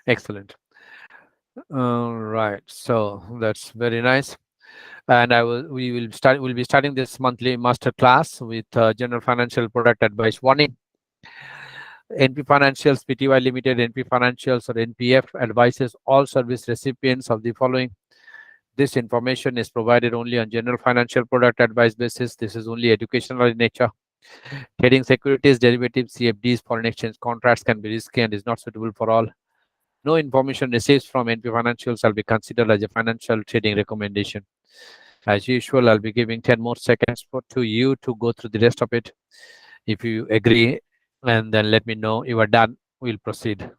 Excellent. Right. So that's very nice. And we'll be starting this monthly master class with general financial product advice. Warning: NP Financials Pty Limited, NP Financials or NPF advises all service recipients of the following. This information is provided only on general financial product advice basis. This is only educational in nature. Trading securities, derivatives, CFDs, foreign exchange contracts can be risky and is not suitable for all. No information received from NP Financial shall be considered as a financial trading recommendation. As usual, I'll be giving 10 more seconds to you to go through the rest of it. If you agree, and then let me know you are done, we'll proceed.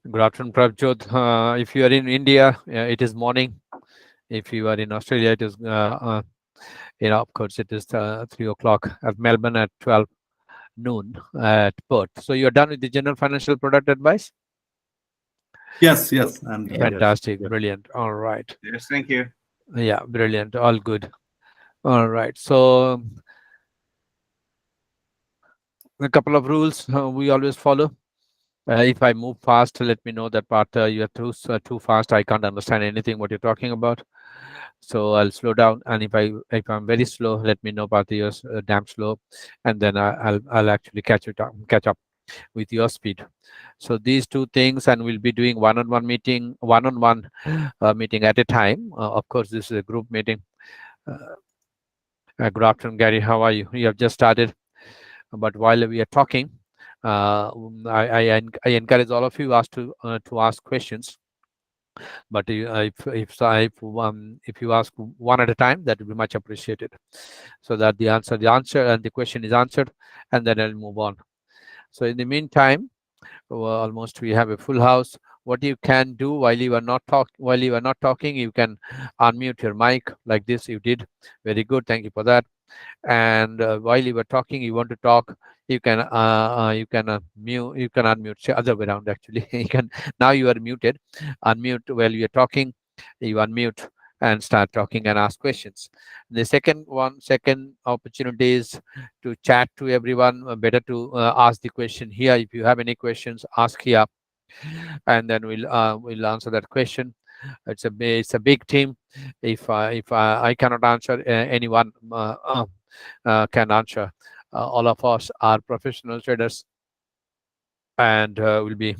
Good afternoon, Prabjot. If you are in India, it is morning. If you are in Australia, it is, of course, it is 3 o'clock. At Melbourne, at 12 noon at Perth. So you are done with the general financial product advice? Yes, I'm done. Fantastic, Yes. brilliant. All right. Yes, thank you. Yeah, brilliant. All good. All right. So a couple of rules we always follow. If I move fast, let me know that part you are too fast. I can't understand anything what you're talking about. So I'll slow down, and if I'm very slow, let me know part you're damn slow, and then I'll actually catch up with your speed. So these two things, and we'll be doing one-on-one meeting at a time. Of course, this is a group meeting. Good afternoon, Gary. How are you? You have just started, but while we are talking, I encourage all of you to ask questions. But if you ask one at a time, that will be much appreciated, so that the answer and the question is answered, and then I'll move on. So in the meantime, almost we have a full house. What you can do while you are not talking, you can unmute your mic like this. You did very good. Thank you for that. And while you were talking, you want to talk, you can unmute. Say other way around, actually. You can, now you are muted. Unmute while you are talking. You unmute and start talking and ask questions. The second opportunity is to chat to everyone. Better to ask the question here. If you have any questions, ask here, and then we'll answer that question. It's a big team. If I cannot answer, anyone can answer. All of us are professional traders, and we'll be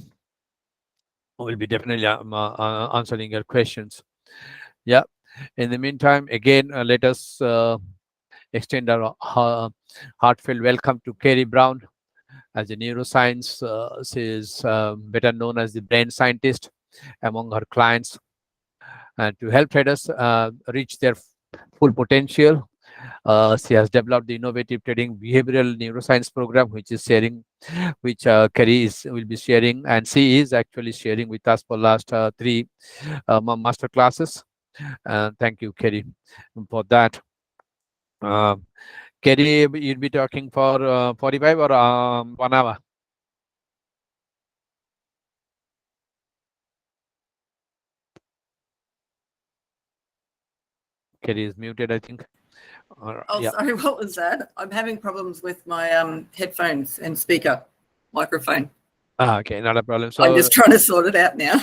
definitely answering your questions. Yeah. In the meantime, again, let us extend our heartfelt welcome to Kerry Brown. As a neuroscience, she is better known as the brain scientist among her clients, and to help traders reach their full potential. She has developed the innovative trading behavioral neuroscience program, which Kerry will be sharing, and she is actually sharing with us for last three master classes. Thank you, Kerry, for that. Kerry, you'll be talking for 45 or 1 hour? Kerry is muted, I think. Yeah. Sorry, what was that? I'm having problems with my headphones and speaker microphone. Okay, not a problem. So I'm just trying to sort it out now.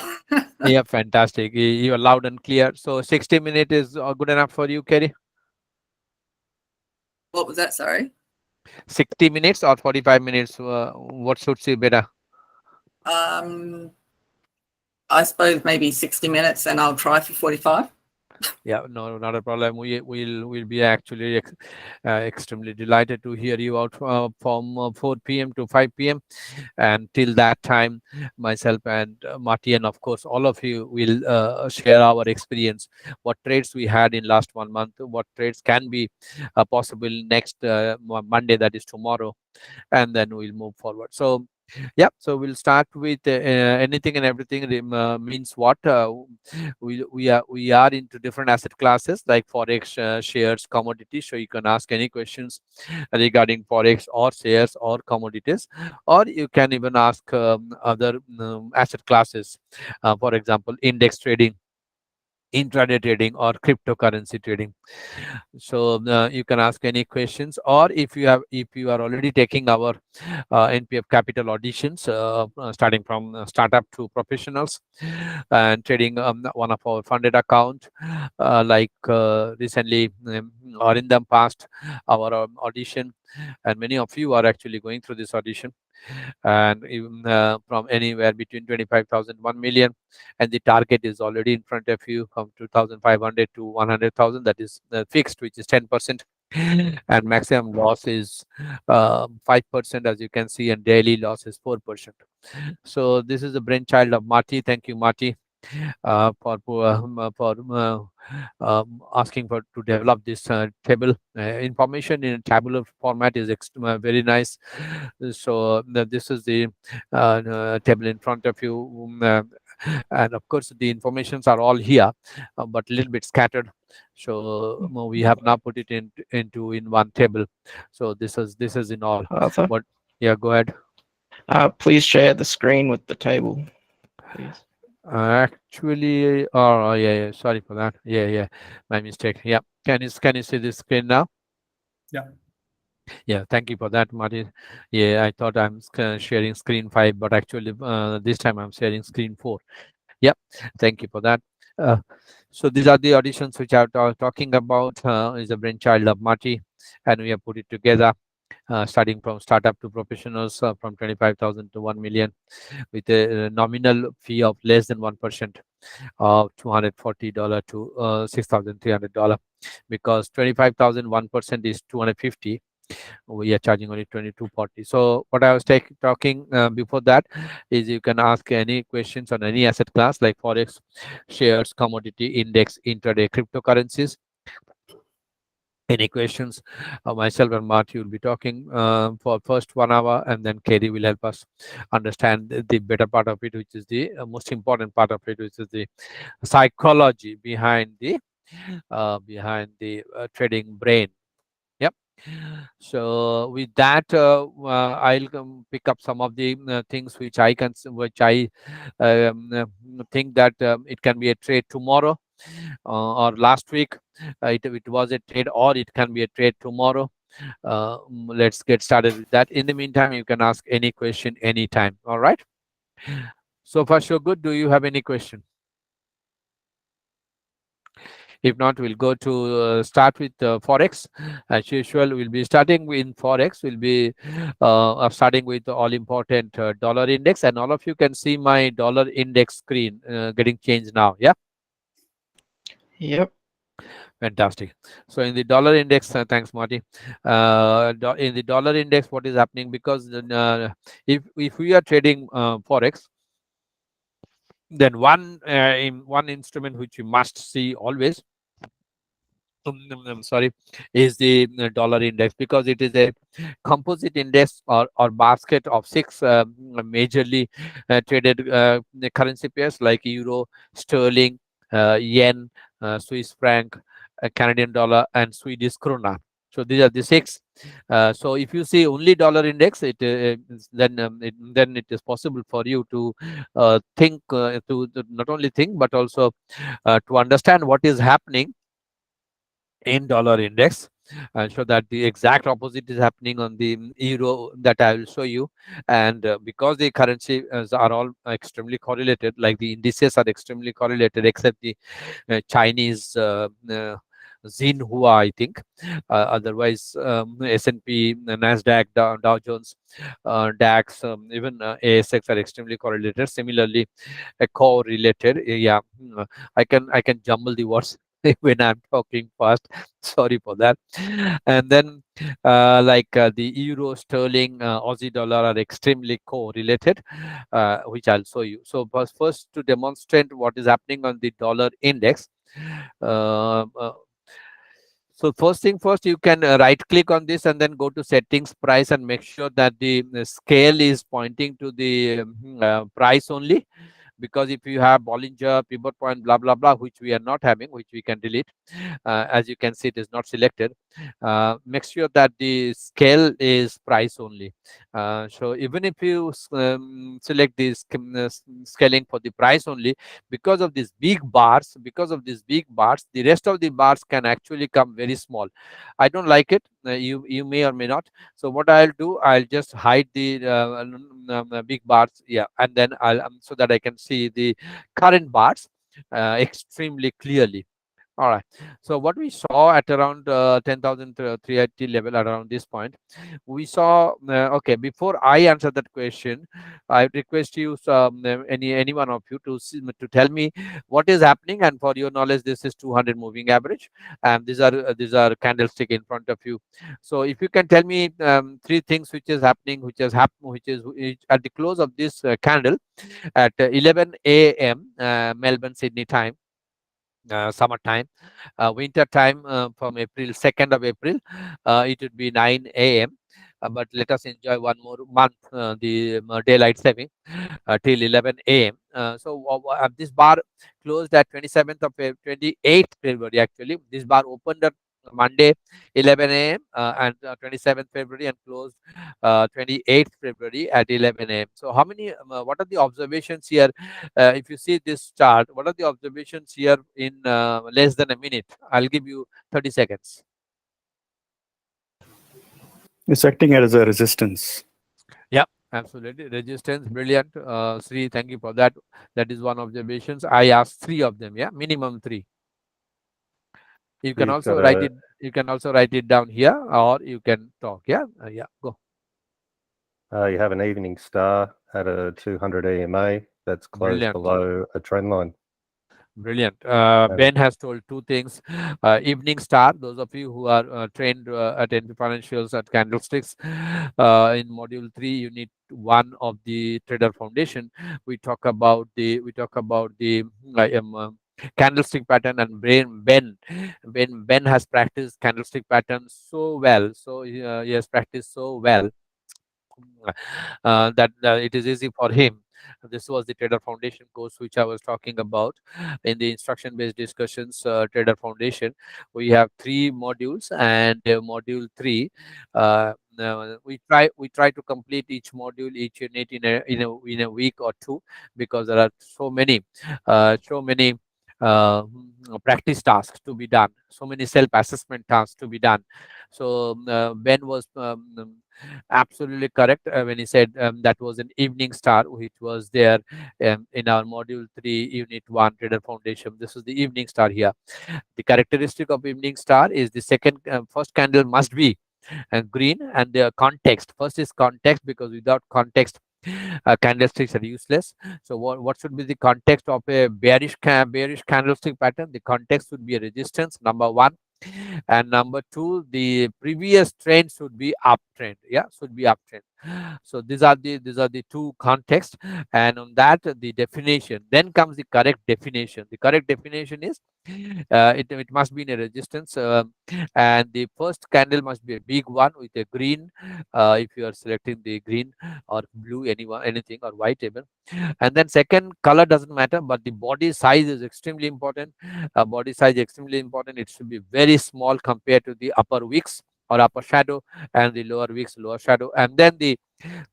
yeah, fantastic. You're loud and clear. So 60 minutes is good enough for you, Kerry? What was that? Sorry. 60 minutes or 45 minutes? What suits you better? I suppose maybe 60 minutes, and I'll try for 45. Yeah, no, not a problem. We'll be actually extremely delighted to hear you out from 4 p.m. to 5 p.m. And till that time, myself and Marty, and of course all of you, will share our experience, what trades we had in last 1 month, what trades can be possible next Monday, that is tomorrow, and then we'll move forward. So yeah, so we'll start with anything and everything. Means what? We are into different asset classes like forex, shares, commodities. So you can ask any questions regarding forex or shares or commodities, or you can even ask other asset classes. For example, index trading. intraday trading or cryptocurrency trading. So you can ask any questions, or if you are already taking our NPF capital auditions, starting from startup to professionals, and trading one of our funded account, recently, or in the past, our audition, and many of you are actually going through this audition, and even from anywhere between 25,000 1 million, and the target is already in front of you from 2,500 to 100,000, that is fixed, which is 10%, and maximum loss is 5%, as you can see, and daily loss is 4%. So this is the brainchild of Marty. Thank you, Marty, for asking for to develop this table. Information in tabular format is very nice. So this is the table in front of you, and of course the informations are all here, but a little bit scattered. So we have now put it into one table. So this is in all. Arthur, But yeah, go ahead. please share the screen with the table, please. Actually, oh yeah, sorry for that. Yeah, my mistake. Yeah, can you see the screen now? Yeah, thank you for that, Martin. Yeah, I thought I'm sharing screen 5, but actually this time I'm sharing screen 4. Yep, thank you for that. So these are the auditions which I'm talking about. Is a brainchild of Marty, and we have put it together, starting from startup to professionals, from 25,000 to 1 million, with a nominal fee of less than 1% of $240 to $6,300, because 25,000 1% is 250. We are charging only 2240. So what I was talking before that is, you can ask any questions on any asset class like Forex, shares, commodity, index, intraday, cryptocurrencies. Any questions? Myself and Marty will be talking for first 1 hour, and then Kerry will help us understand the better part of it, which is the most important part of it, which is the psychology behind the trading brain. Yep. So with that, I'll pick up some of the things which I think that it can be a trade tomorrow, or last week. It was a trade, or it can be a trade tomorrow. Let's get started with that. In the meantime, you can ask any question anytime. All right. So far, so good. Do you have any question? If not, we'll go to start with Forex. As usual, we'll be starting in Forex. We'll be starting with the all-important dollar index, and all of you can see my dollar index screen getting changed now. Yeah. Yep. Fantastic. So in the dollar index, thanks, Marty. In the dollar index, what is happening? Because if we are trading Forex, then one instrument which you must see always, sorry, is the dollar index, because it is a composite index, or basket of 6 majorly traded currency pairs like euro, sterling, yen, Swiss franc, Canadian dollar, and Swedish krona. So these are the 6. So if you see only dollar index, then it is possible for you to think, to not only think, but also to understand what is happening in dollar index, so that the exact opposite is happening on the euro, that I will show you. And because the currencies are all extremely correlated, like the indices are extremely correlated, except the Chinese Xinhua, I think. Otherwise, S&P, Nasdaq, Dow Jones, DAX, even ASX are extremely correlated. Similarly, correlated. Yeah, I can jumble the words when I'm talking fast. Sorry for that. And then the euro, sterling, Aussie dollar are extremely correlated, which I'll show you. So first, to demonstrate what is happening on the dollar index. So first thing first, you can right click on this and then go to settings, price, and make sure that the scale is pointing to the price only. because if you have Bollinger, pivot point, blah blah blah, which we are not having, which we can delete, as you can see, it is not selected. Make sure that the scale is price only. So even if you select this scaling for the price only, because of these big bars, the rest of the bars can actually come very small. I don't like it. You may or may not. So what I'll do, I'll just hide the big bars, yeah, and then I'll so that I can see the current bars extremely clearly. All right. So what we saw at around 10,380 level, around this point, we saw. Okay, before I answer that question, I request you, any one of you, to tell me what is happening. And for your knowledge, this is 200 moving average, and these are candlestick in front of you. So if you can tell me three things which is happening, which at the close of this candle at 11 a.m. Melbourne Sydney time, summertime, winter time, from April 2nd of April, it would be 9 a.m. But let us enjoy one more month, the daylight saving, till 11 a.m. So this bar closed at 28th February. Actually, this bar opened at Monday 11 a.m. And 27th February, and closed 28th February at 11 a.m. So what are the observations here? If you see this chart, what are the observations here in less than a minute? I'll give you 30 seconds. It's acting as a resistance. Yeah, absolutely. Resistance, brilliant. Sri, thank you for that. That is one observations. I asked three of them. Yeah, minimum three. You can You've also got write it. You can also write it down here, or you can talk. Yeah, yeah. Go. you have an evening star at a 200 EMA that's closed Brilliant. below a trend line. Brilliant. And Ben has told two things. Evening star, those of you who are trained at NP Financials at Candlesticks, in module 3, you need one of the trader foundation. We talk about the candlestick pattern, and Ben has practiced candlestick pattern so well. So he has practiced so well that it is easy for him. This was the Trader Foundation course which I was talking about in the instruction-based discussions. Trader Foundation, we have 3 modules, and module 3, we try to complete each module, each unit in a week or two, because there are so many practice tasks to be done, so many self-assessment tasks to be done. So Ben was absolutely correct when he said that was an evening star which was there in our module 3, unit 1, Trader Foundation. This is the evening star here. The characteristic of evening star is the first candle must be green, and the context. First is context, because without context, candlesticks are useless. So what should be the context of a bearish candlestick pattern? The context should be a resistance, number one, and number two, the previous trend should be uptrend. Yeah, should be uptrend. So these are the two contexts, and on that, the definition. Then comes the correct definition. The correct definition is it must be in a resistance, and the first candle must be a big one with a green, if you are selecting the green or blue, anything, or white even. And then second, color doesn't matter, but the body size is extremely important. It should be very small compared to the upper wicks or upper shadow, and the lower wicks, lower shadow. And then the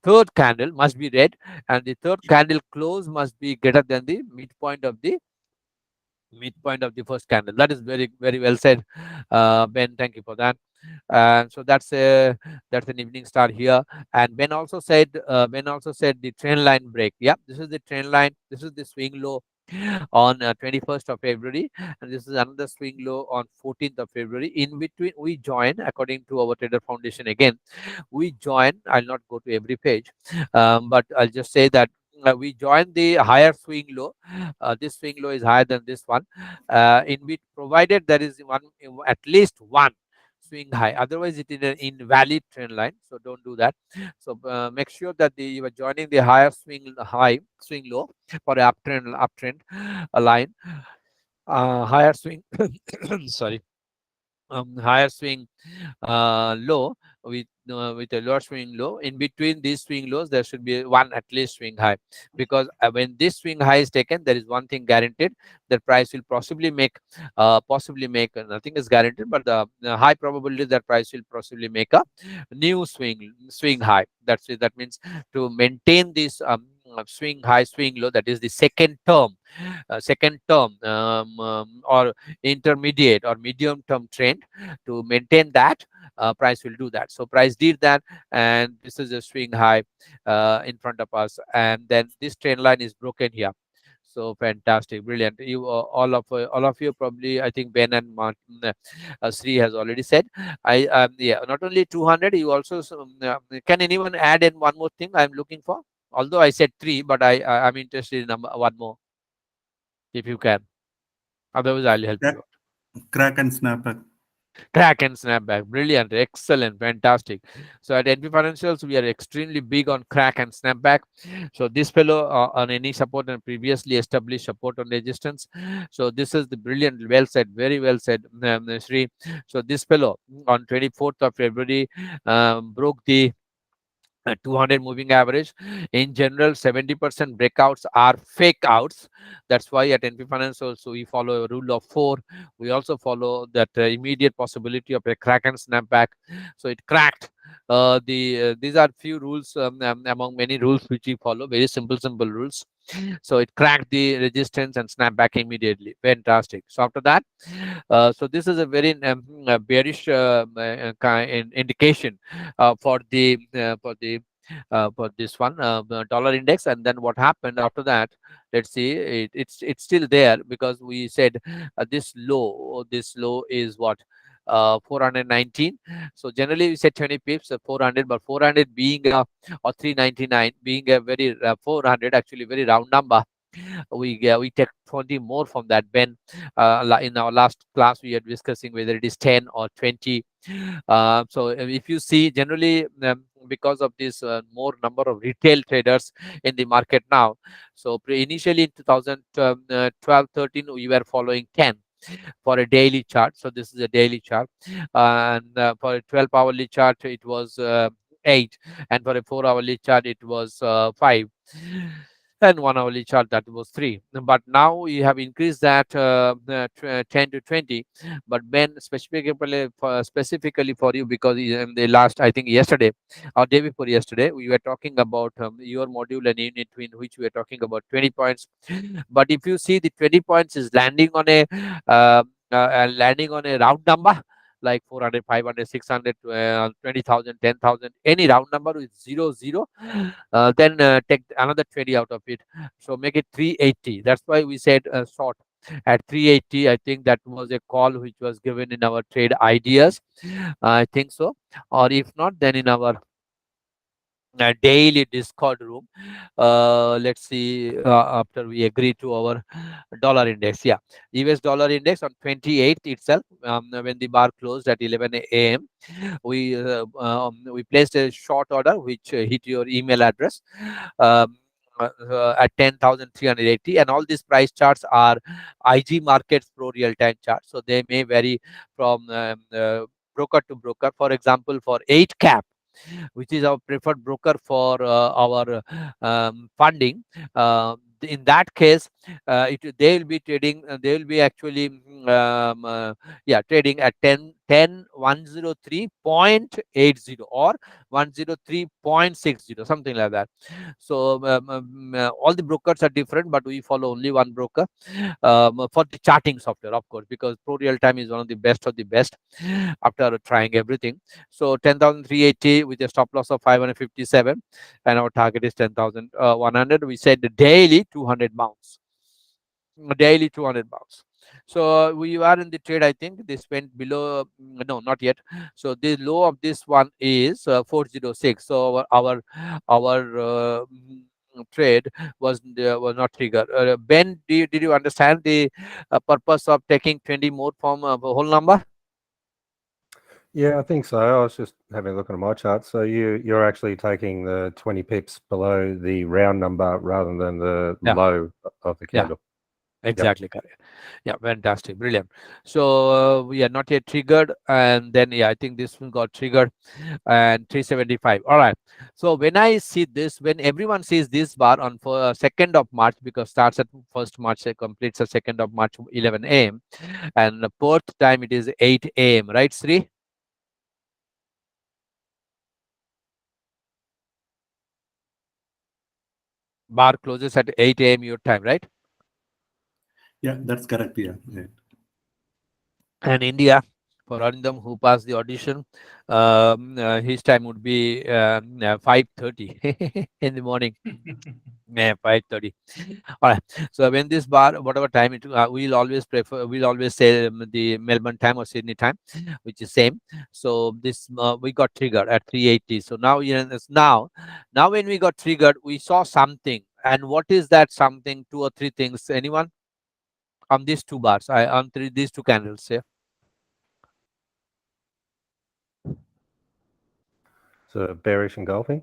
third candle must be red, and the third candle close must be greater than the midpoint of the first candle. That is very, very well said, Ben. Thank you for that. And so that's an evening star here. And Ben also said the trend line break. Yeah, this is the trend line. This is the swing low on 21st of February, and this is another swing low on 14th of February. In between, we join, according to our Trader Foundation. Again, we join. I'll not go to every page, but I'll just say that we join the higher swing low. This swing low is higher than this one, in which, provided there is at least one swing high, otherwise it is an invalid trend line, so don't do that. So make sure that you are joining the higher swing low for uptrend line, higher swing sorry higher swing low with a lower swing low. In between these swing lows, there should be one at least swing high, because when this swing high is taken, there is one thing guaranteed: that price will possibly make nothing is guaranteed, but the high probability that price will possibly make a new swing high. That's it. That means to maintain this swing high swing low, that is the second term or intermediate or medium term trend, to maintain that, price will do that. So price did that, and this is a swing high in front of us, and then this trend line is broken here. So fantastic, brilliant. You all of you probably, I think Ben and Martin, Sri has already said. I Yeah, not only 200, you also can anyone add in one more thing I'm looking for? Although I said three, but I'm interested in one more, if you can. Otherwise, I'll help you. Crack and snapback. Crack and snapback. Brilliant. Excellent. Fantastic. So at NP Financials, we are extremely big on crack and snapback. So this fellow on any support and previously established support on resistance. So this is the brilliant. Well said. Very well said, Sri. So this fellow on 24th of February broke the 200 moving average. In general, 70% breakouts are fake outs. That's why at NP Finance also we follow a rule of 4. We also follow that immediate possibility of a crack and snapback. So it cracked. These are few rules among many rules which we follow. Very simple rules. So it cracked the resistance and snapped back immediately. Fantastic. So after that, so this is a very bearish indication for this one dollar index. And then what happened after that? Let's see. It's still there, because we said this low is what, 419. So generally we said 20 pips, 400, but 400 being or 399 being a very 400 actually very round number. We take 20 more from that. Ben, in our last class we are discussing whether it is 10 or 20. So if you see, generally because of this more number of retail traders in the market now, so initially in 2012-13 we were following 10 for a daily chart. So this is a daily chart, and for a 12-hourly chart it was 8, and for a 4-hourly chart it was 5, and 1-hourly chart that was 3. But now we have increased that 10 to 20. But Ben, specifically for you, because in the last, I think yesterday or day before yesterday, we were talking about your module and unit in which we were talking about 20 points. But if you see, the 20 points is landing on a round number like 400, 500, 600, 20,000, 10,000, any round number with 0, then take another 20 out of it. So make it 380. That's why we said short at 380. I think that was a call which was given in our trade ideas. I think so. Or if not, then in our daily Discord room. Let's see, after we agree to our dollar index. Yeah, US dollar index on 28th itself, when the bar closed at 11 a.m. We placed a short order which hit your email address at 10,380, and all these price charts are IG Markets Pro real-time charts, so they may vary from broker to broker. For example, for 8 cap, which is our preferred broker for our funding. In that case, they will be trading. They will be actually trading at 103.80 or 103.60, something like that. So all the brokers are different, but we follow only one broker for the charting software, of course, because Pro Real Time is one of the best of the best after trying everything. So 10,380 with a stop loss of 557, and our target is 10,100. We said the daily 200 bounce. Daily 200 bucks. So we are in the trade. I think this went below. No, not yet. So the low of this one is 406. So our trade was not triggered. Ben, did you understand the purpose of taking 20 more from a whole number? Yeah, I think so. I was just having a look at my chart. So you're actually taking the 20 pips below the round number rather than the Yeah. low of the candle. Exactly correct. Yeah, fantastic, brilliant. So we are not yet triggered, and then yeah, I think this one got triggered, and 375. All right. So when I see this, when everyone sees this bar on for 2nd of March, because starts at 1st March, completes at 2nd of March, 11 a.m. and the Perth time it is 8 a.m. Right, Sri? Bar closes at 8 a.m. your time, right? Yeah, that's correct. Yeah. Yeah. And India, for Arindam who passed the audition, his time would be 5:30 in the morning. Yeah, 5:30. All right. So when this bar, whatever time it, we'll always prefer, we'll always say the Melbourne time or Sydney time, which is same. So this we got triggered at 3:80. So now now when we got triggered, we saw something. And what is that something? Two or three things. Anyone on these two bars? These two candles. Yeah. So bearish engulfing.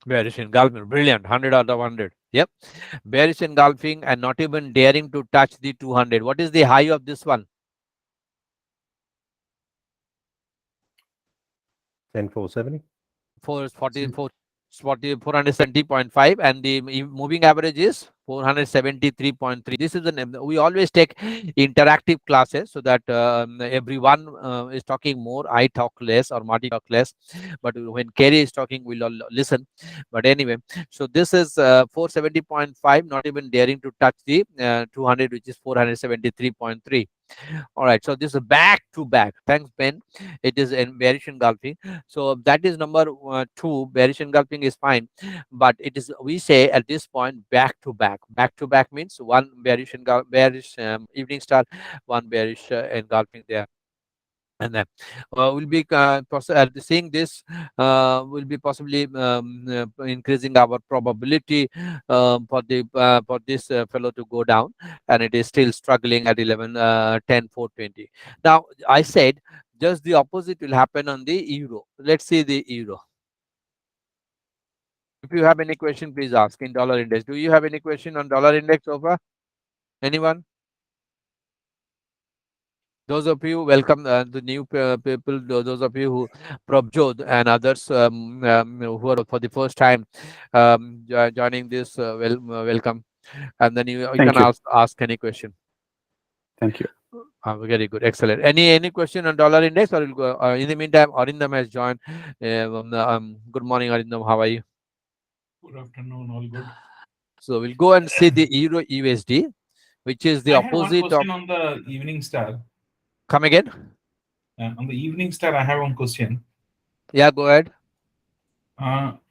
Bearish engulfing, brilliant, 100 out of 100. Yep, bearish engulfing and not even daring to touch the 200. What is the high of this one? 10470. 470.5, and the moving average is 473.3. This is we always take interactive classes so that everyone is talking more. I talk less or Marty talk less, but when Kerry is talking, we'll all listen. But anyway, so this is 470.5, not even daring to touch the 200, which is 473.3. All right, so this is back to back. Thanks, Ben. It is in bearish engulfing. So that is number two. Bearish engulfing is fine, but it is, we say at this point, back to back. Back to back means one bearish evening star, one bearish engulfing there. And then we'll be seeing this, will be possibly increasing our probability for this fellow to go down, and it is still struggling at 11 10 420. Now I said just the opposite will happen on the euro. Let's see the euro. If you have any question, please ask in dollar index. Do you have any question on dollar index so far? Anyone? Those of you, welcome the new people, those of you who, Prabjot and others who are for the first time joining this, welcome. And then you Thank can you. ask any question. Thank you. Very good, excellent. Any question on dollar index, or we'll go, in the meantime, Arindam has joined. Good morning, Arindam. How are you? Good afternoon, all good. So we'll go and see the Euro USD, which is the I had one opposite of. question on the evening star. Come again? On the evening star, I have one question. Yeah, go ahead.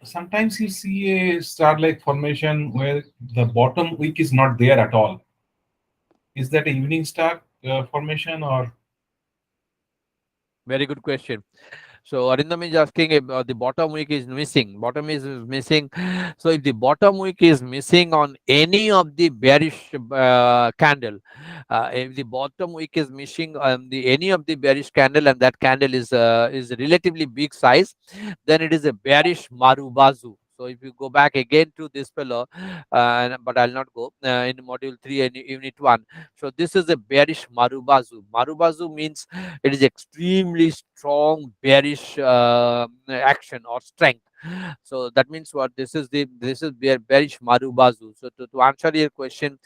Sometimes you see a star-like formation where the bottom wick is not there at all. Is that an evening star formation or? Very good question. So Arindam is asking if the bottom wick is missing. Bottom is missing. So if the bottom wick is missing on any of the bearish candle, if the bottom wick is missing on the any of the bearish candle, and that candle is relatively big size, then it is a bearish Marubazu. So if you go back again to this fellow, but I'll not go in module 3 and unit 1. So this is a bearish Marubazu. Marubazu means it is extremely strong bearish action or strength. So that means what, this is bearish Marubazu. So to answer your question,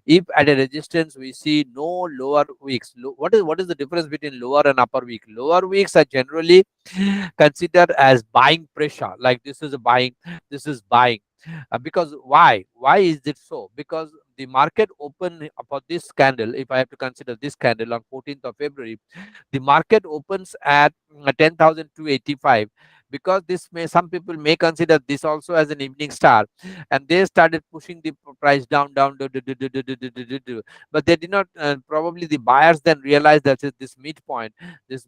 if at a resistance we see no lower wicks, what is the difference between lower and upper wick? Lower wicks are generally considered as buying pressure, like this is a buying, this is buying. Because why is it so? Because the market open for this candle, if I have to consider this candle on 14th of February, the market opens at 10,285, because this may, some people may consider this also as an evening star, and they started pushing the price down, but they did not, probably the buyers then realized that this midpoint is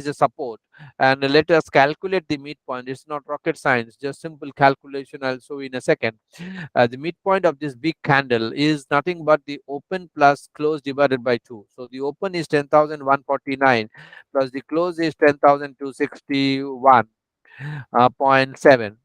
a support, and let us calculate the midpoint. It's not rocket science, just simple calculation. I'll show you in a second. The midpoint of this big candle is nothing but the open plus close divided by 2. So the open is 10,149 plus the close is 10,261.7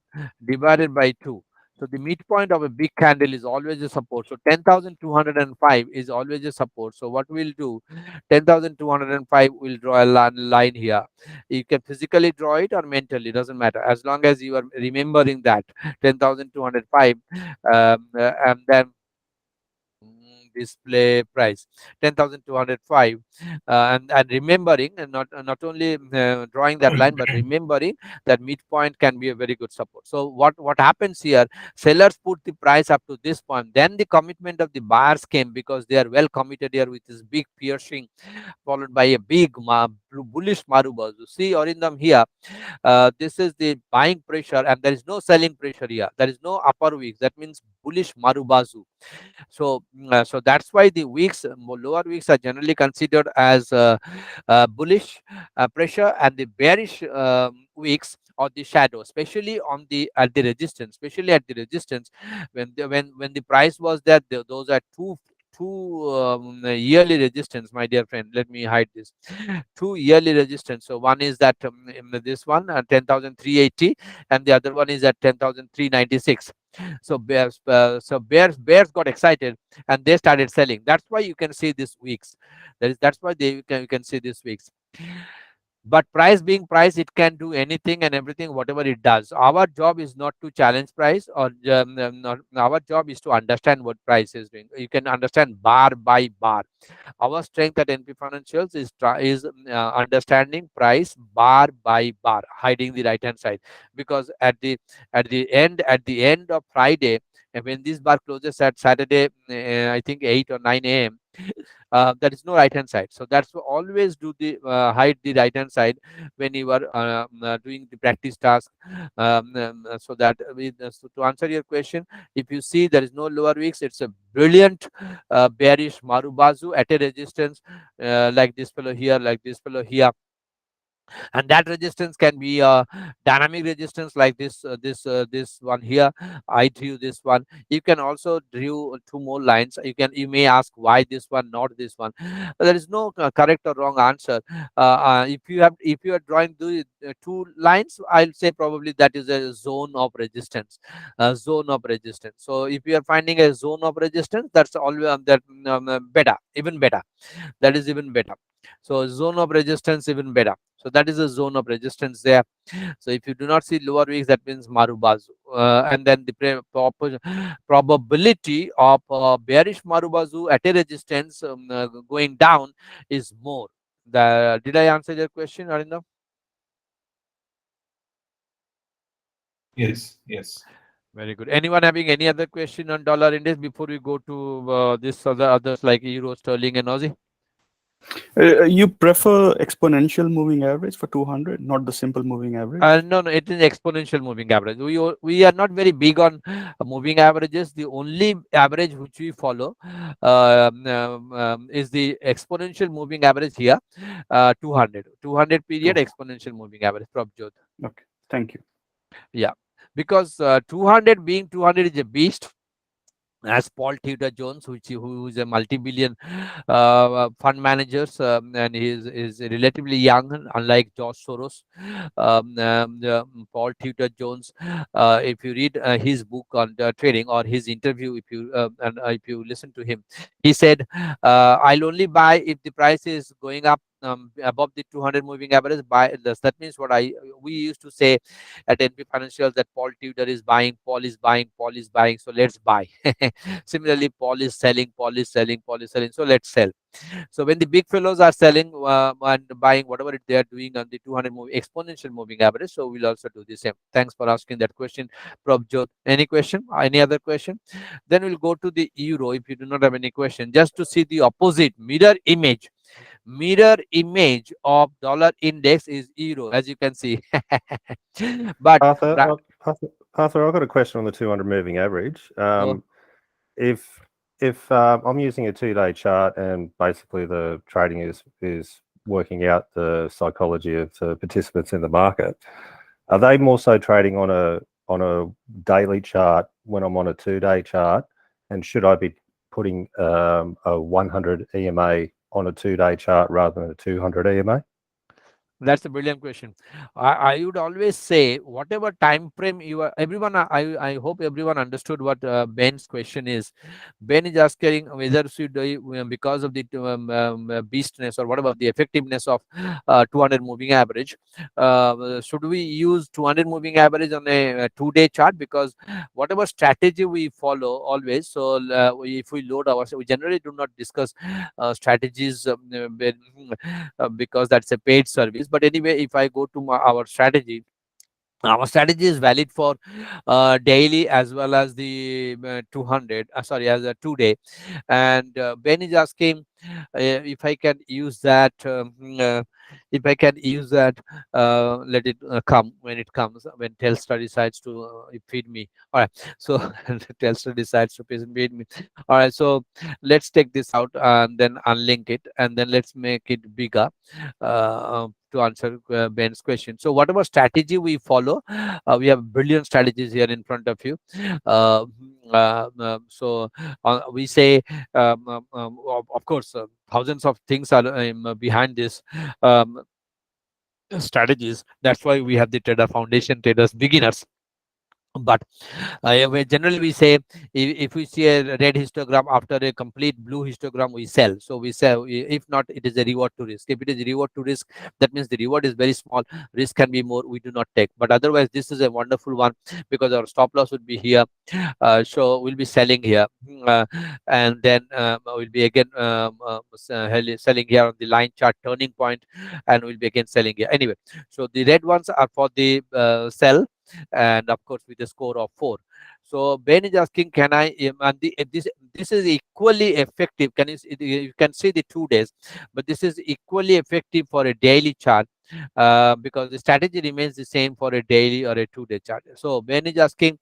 divided by 2. So the midpoint of a big candle is always a support. So 10,205 is always a support. So what we'll do, 10,205, we'll draw a line here. You can physically draw it or mentally, doesn't matter. As long as you are remembering that 10,205, and then display price 10,205, and remembering, and not only drawing that line, but remembering that midpoint can be a very good support. So what happens here, sellers put the price up to this point, then the commitment of the buyers came because they are well committed here with this big piercing followed by a big bullish marubazu. See Arindam here, this is the buying pressure and there is no selling pressure here, there is no upper wicks, that means bullish marubazu. So so that's why the wicks, lower wicks, are generally considered as bullish pressure, and the bearish wicks or the shadow, especially on the at the resistance, when the price was there, those are two yearly resistance, my dear friend. Let me hide this. Two yearly resistance. So one is that this one 10,380, and the other one is at 10,396. So bears got excited and they started selling. That's why you can see these weeks. That's why you can see these weeks. But price being price, it can do anything and everything, whatever it does. Our job is not to challenge price, or not, our job is to understand what price is doing. You can understand bar by bar. Our strength at NP Financials is understanding price bar by bar, hiding the right hand side, because at the end of Friday, when this bar closes at Saturday, I think 8 or 9 a.m. There is no right hand side. So that's why always do the hide the right hand side when you are doing the practice task. So that so to answer your question, if you see there is no lower wicks, it's a brilliant bearish marubazu at a resistance like this fellow here, and that resistance can be a dynamic resistance like this one here. I drew this one. You can also drew two more lines. You may ask why this one, not this one. There is no correct or wrong answer. If you are drawing two lines, I'll say probably that is a zone of resistance. So if you are finding a zone of resistance, that's always better, even better. That is even better. So zone of resistance, even better. So that is a zone of resistance there. So if you do not see lower wicks, that means marubazu. And then the probability of bearish marubazu at a resistance going down is more. Did I answer your question, Arindam? Yes, yes. Very good. Anyone having any other question on dollar index before we go to this others like euro, sterling, and Aussie? You prefer exponential moving average for 200, not the simple moving average? No, it is exponential moving average. We are not very big on moving averages. The only average which we follow is the exponential moving average here, 200 period exponential moving average. Prabjot. Okay, thank you. Yeah, because 200 being 200 is a beast. As Paul Tudor Jones, who is a multi-billion fund manager, and he is relatively young, unlike George Soros. Paul Tudor Jones, if you read his book on trading or his interview, if you listen to him, he said, "I'll only buy if the price is going up above the 200 moving average." Buy this. That means we used to say at NP Financial that Paul Tudor is buying, Paul is buying, Paul is buying, so let's buy. Similarly, Paul is selling, Paul is selling, Paul is selling, so let's sell. So when the big fellows are selling and buying whatever they are doing on the 200 exponential moving average, so we'll also do the same. Thanks for asking that question, Prabjot. Any question? Any other question? Then we'll go to the euro. If you do not have any question, just to see the opposite mirror image of dollar index is euro, as you can see. But Arthur, I've got a question on the 200 moving average. If I'm using a 2-day chart and basically the trading is working out the psychology of the participants in the market, are they more so trading on a daily chart when I'm on a 2-day chart? And should I be putting a 100 EMA on a 2-day chart rather than a 200 EMA? That's a brilliant question. I would always say whatever time frame you are, everyone. I hope everyone understood what Ben's question is. Ben is asking whether should because of the beastness or whatever the effectiveness of 200 moving average, should we use 200 moving average on a 2-day chart? Because whatever strategy we follow always, so if we load our, we generally do not discuss strategies because that's a paid service. But anyway, if I go to our strategy is valid for daily as well as the 200 sorry, as a 2-day. And Ben is asking if I can use that if I can use that, let it come when it comes, when Telstra decides to feed me. All right, so Telstra decides to feed me. All right, so let's take this out and then unlink it, and then let's make it bigger to answer Ben's question. So whatever strategy we follow, we have brilliant strategies here in front of you. uh, so we say of course thousands of things are behind this um, strategies. That's why we have the trader foundation, traders beginners. But generally we say if we see a red histogram after a complete blue histogram, we sell. So we sell. If not, it is a reward to risk. If it is reward to risk, that means the reward is very small, risk can be more, we do not take. But otherwise this is a wonderful one because our stop loss would be here. So we'll be selling here, and then we'll be again selling here on the line chart turning point, and we'll be again selling here. Anyway, so the red ones are for the sell, and of course with a score of 4. So Ben is asking, can I and this is equally effective. You can see the 2 days, but this is equally effective for a daily chart because the strategy remains the same for a daily or a 2-day chart. So Ben is asking,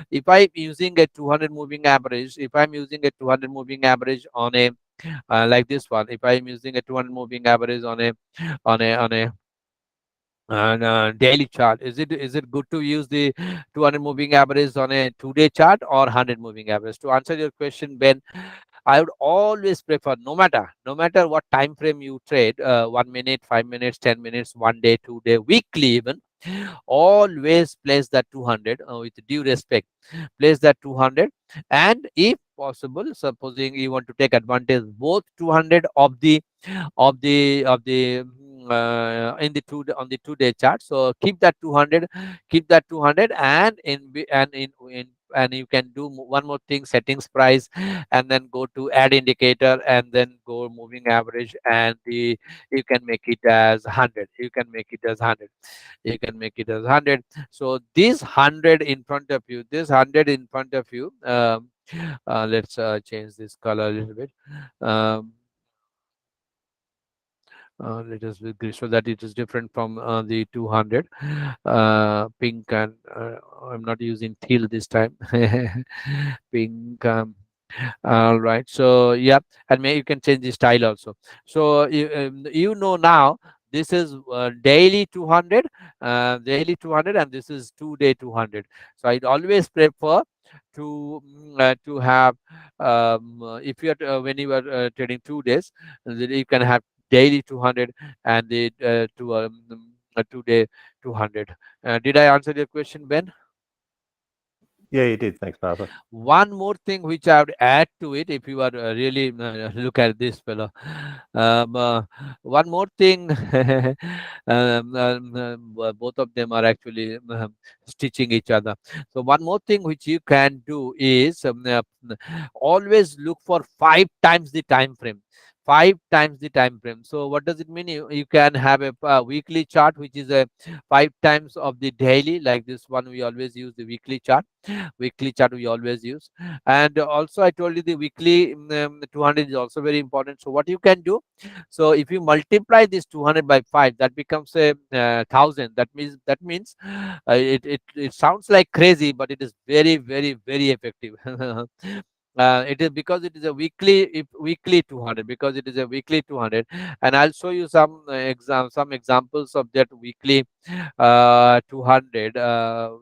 if I'm using a 200 moving average, if I'm using a 200 moving average on a like this one, if I'm using a 200 moving average on a and daily chart, is it good to use the 200 moving average on a 2-day chart or 100 moving average? To answer your question, Ben, I would always prefer, no matter what time frame you trade, 1 minute, 5 minutes, 10 minutes, 1 day, 2 day, weekly even, always place that 200 with due respect. Place that 200, and if possible, supposing you want to take advantage both 200 of the in the on the 2-day chart, so keep that 200, and and you can do one more thing, settings price, and then go to add indicator, and then go moving average, and you can make it as 100. You can make it as 100. So this 100 in front of you, let's change this color a little bit. um, let us agree so that it is different from the 200 pink, and I'm not using teal this time. Pink. All right, so yeah, and maybe you can change the style also. So you know now, this is daily 200, and this is 2-day 200. So I'd always prefer to have if you are when you are trading 2 days, then you can have daily 200 and the 2-day 200. Did I answer your question, Ben? Yeah, you did. Thanks, Martha. One more thing which I would add to it, if you are really look at this fellow. One more thing, both of them are actually stitching each other. So one more thing which you can do is always look for 5 times the time frame. 5 times the time frame. So what does it mean? You can have a weekly chart which is a 5 times of the daily, like this one. We always use the weekly chart we always use. And also I told you the weekly 200 is also very important. So what you can do, so if you multiply this 200 by 5, that becomes a 1000. That means it sounds like crazy, but it is very, very, very effective. It is because it is a weekly 200, because it is a weekly 200, and I'll show you some some examples of that weekly 200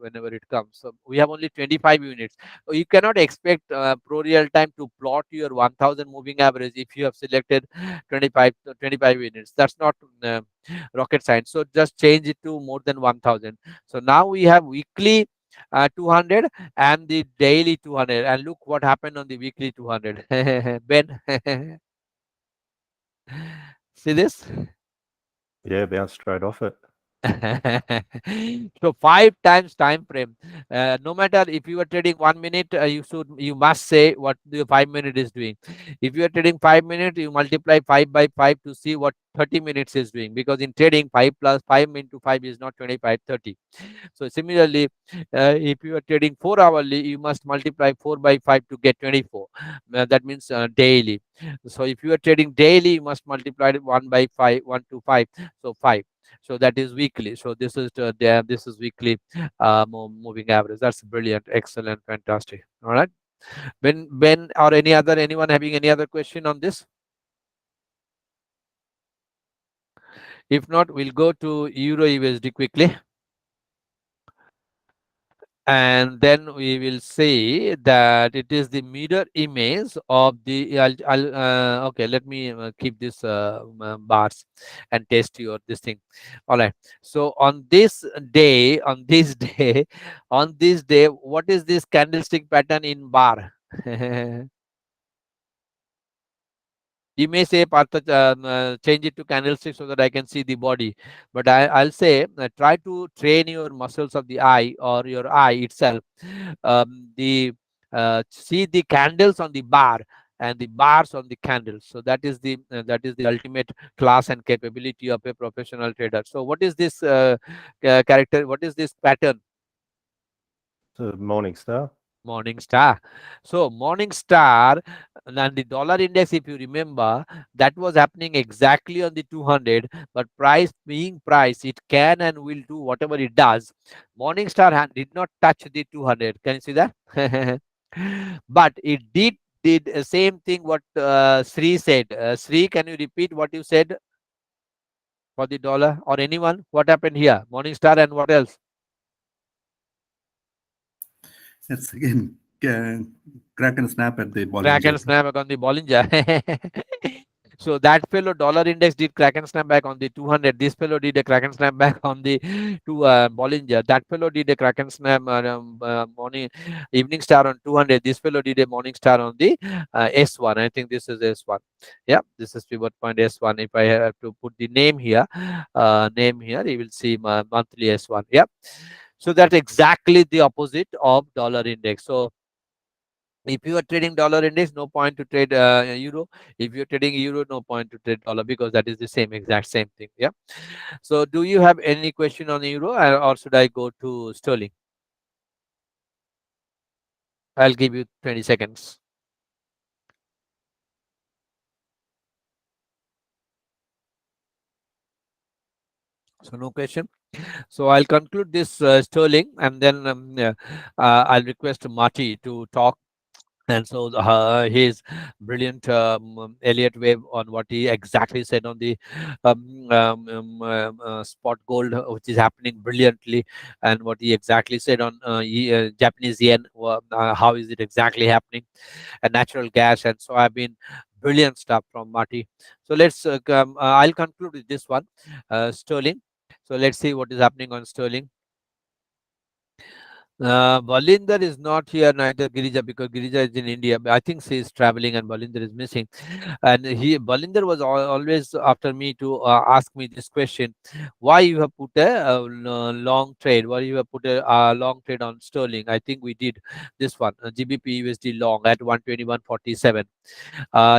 whenever it comes. So we have only 25 units. So you cannot expect pro real time to plot your 1000 moving average if you have selected 25 units. That's not rocket science. So just change it to more than 1000. So now we have weekly 200 and the daily 200, and look what happened on the weekly 200. Ben, see this? Yeah, bounce straight off it. So 5 times time frame. No matter if you are trading 1 minute, you must say what the 5 minute is doing. If you are trading 5 minutes, you multiply 5 by 5 to see what 30 minutes is doing, because in trading 5 plus 5 into 5 is not 25, 30. So similarly, if you are trading 4 hourly, you must multiply 4 by 5 to get 24. That means daily. So if you are trading daily, you must multiply it 1 by 5, 1 to 5. So 5. So that is weekly. So this is this is weekly moving average. That's brilliant, excellent, fantastic. All right, Ben or anyone having any other question on this? If not, we'll go to Euro USD quickly, and then we will see that it is the mirror image of the okay, let me keep this bars and test your this thing. All right, so on this day on this day, what is this candlestick pattern in bar? You may say, Partha, change it to candlestick so that I can see the body. But I'll say, try to train your muscles of the eye or your eye itself. See the candles on the bar and the bars on the candles. So that is the ultimate class and capability of a professional trader. So what is this character? What is this pattern? So morning star. Morning star. So morning star and the dollar index, if you remember, that was happening exactly on the 200, but price being price, it can and will do whatever it does. Morning star did not touch the 200. Can you see that? But it did the same thing what Sri said. Sri, can you repeat what you said for the dollar, or anyone? What happened here? Morning star and what else? It's again crack and snap at the Crack and Bollinger. snap back on the Bollinger. So that fellow dollar index did crack and snap back on the 200. This fellow did a crack and snap back on the Bollinger. That fellow did a crack and snap morning evening star on 200. This fellow did a morning star on the S1. I think this is S1. Yeah, this is pivot point S1. If I have to put the name here, you will see my monthly S1. Yeah. So that's exactly the opposite of dollar index. So if you are trading dollar index, no point to trade euro. If you're trading euro, no point to trade dollar, because that is the exact same thing. Yeah. So do you have any question on euro, or should I go to sterling? I'll give you 20 seconds. So no question. So I'll conclude this sterling, and then I'll request Marty to talk. And so his brilliant Elliott wave on what he exactly said on the spot gold, which is happening brilliantly, and what he exactly said on Japanese yen, how is it exactly happening, and natural gas. And so I've been brilliant stuff from Marty. So I'll conclude with this one, sterling. So let's see what is happening on sterling. Balinder is not here, neither Girija, because Girija is in India. I think she is traveling and Balinder is missing. And Balinder was always after me to ask me this question: why you have put a long trade? Why you have put a long trade on sterling? I think we did this one, GBP USD long at 121.47.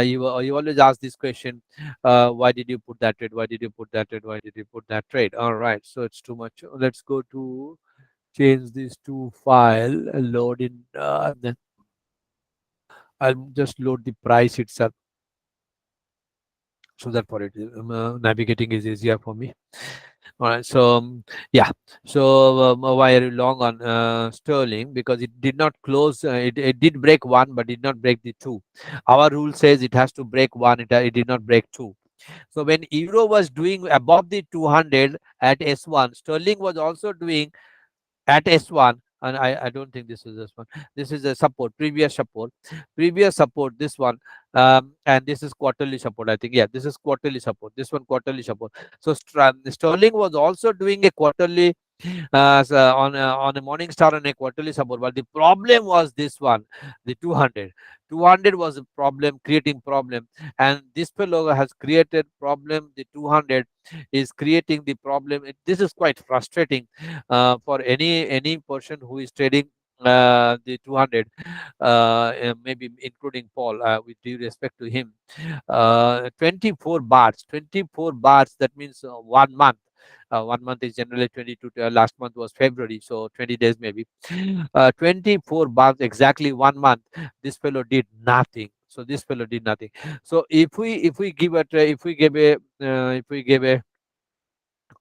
You always ask this question: why did you put that trade? Why did you put that trade? Why did you put that trade? All right, so it's too much. Let's go to change this to file, load in, then I'll just load the price itself, so that for it navigating is easier for me. All right. So yeah. So why are you long on sterling? Because it did not close. It did break one, but did not break the two. Our rule says it has to break one. It did not break two. So when euro was doing above the 200 at S1, sterling was also doing at S1, and I don't think this is S1. This is a support, previous support, this one, and this is quarterly support. I think, yeah, this is quarterly support. This one quarterly support. So sterling was also doing a quarterly on a morning star and a quarterly support, but the problem was this one, the 200 was a problem, creating problem, and this fellow has created problem. The 200 is creating the problem. This is quite frustrating for any person who is trading the 200, maybe including Paul, with due respect to him. 24 bars, that means 1 month. 1 month is generally 22. Last month was February, so 20 days maybe. 24 bars, exactly 1 month. This fellow did nothing. So this fellow did nothing. So if we give a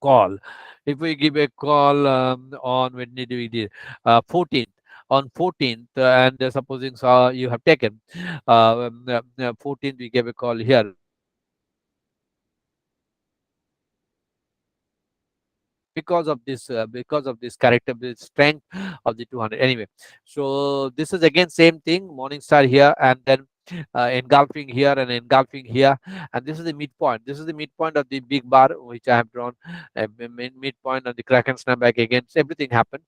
call, if we give a call on when did we did 14th, on 14th, and supposing you have taken 14th, we gave a call here. Because of this character, the strength of the 200. Anyway, so this is again same thing, morning star here, and then engulfing here and engulfing here, and this is the midpoint. This is the midpoint of the big bar which I have drawn, midpoint of the Kraken snapback again. So everything happened.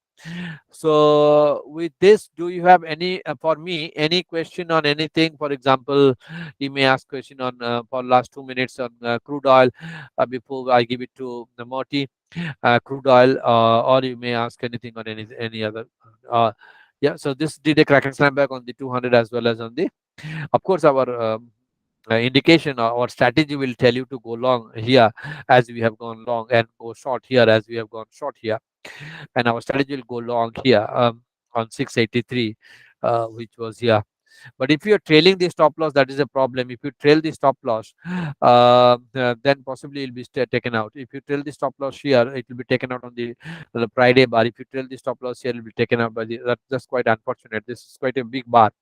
So with this, do you have any for me any question on anything? For example, you may ask question on for last 2 minutes on crude oil before I give it to the Morty. Crude oil, or you may ask anything on any other. Yeah, so this did a Kraken snapback on the 200 as well as on the. Of course, our indication or strategy will tell you to go long here as we have gone long, and go short here as we have gone short here, and our strategy will go long here on 683, which was here. But if you're trailing the stop loss, that is a problem. If you trail the stop loss, then possibly it will be taken out. If you trail the stop loss here, it will be taken out on the Friday bar. If you trail the stop loss here, it will be taken out by the. That's quite unfortunate. This is quite a big bar,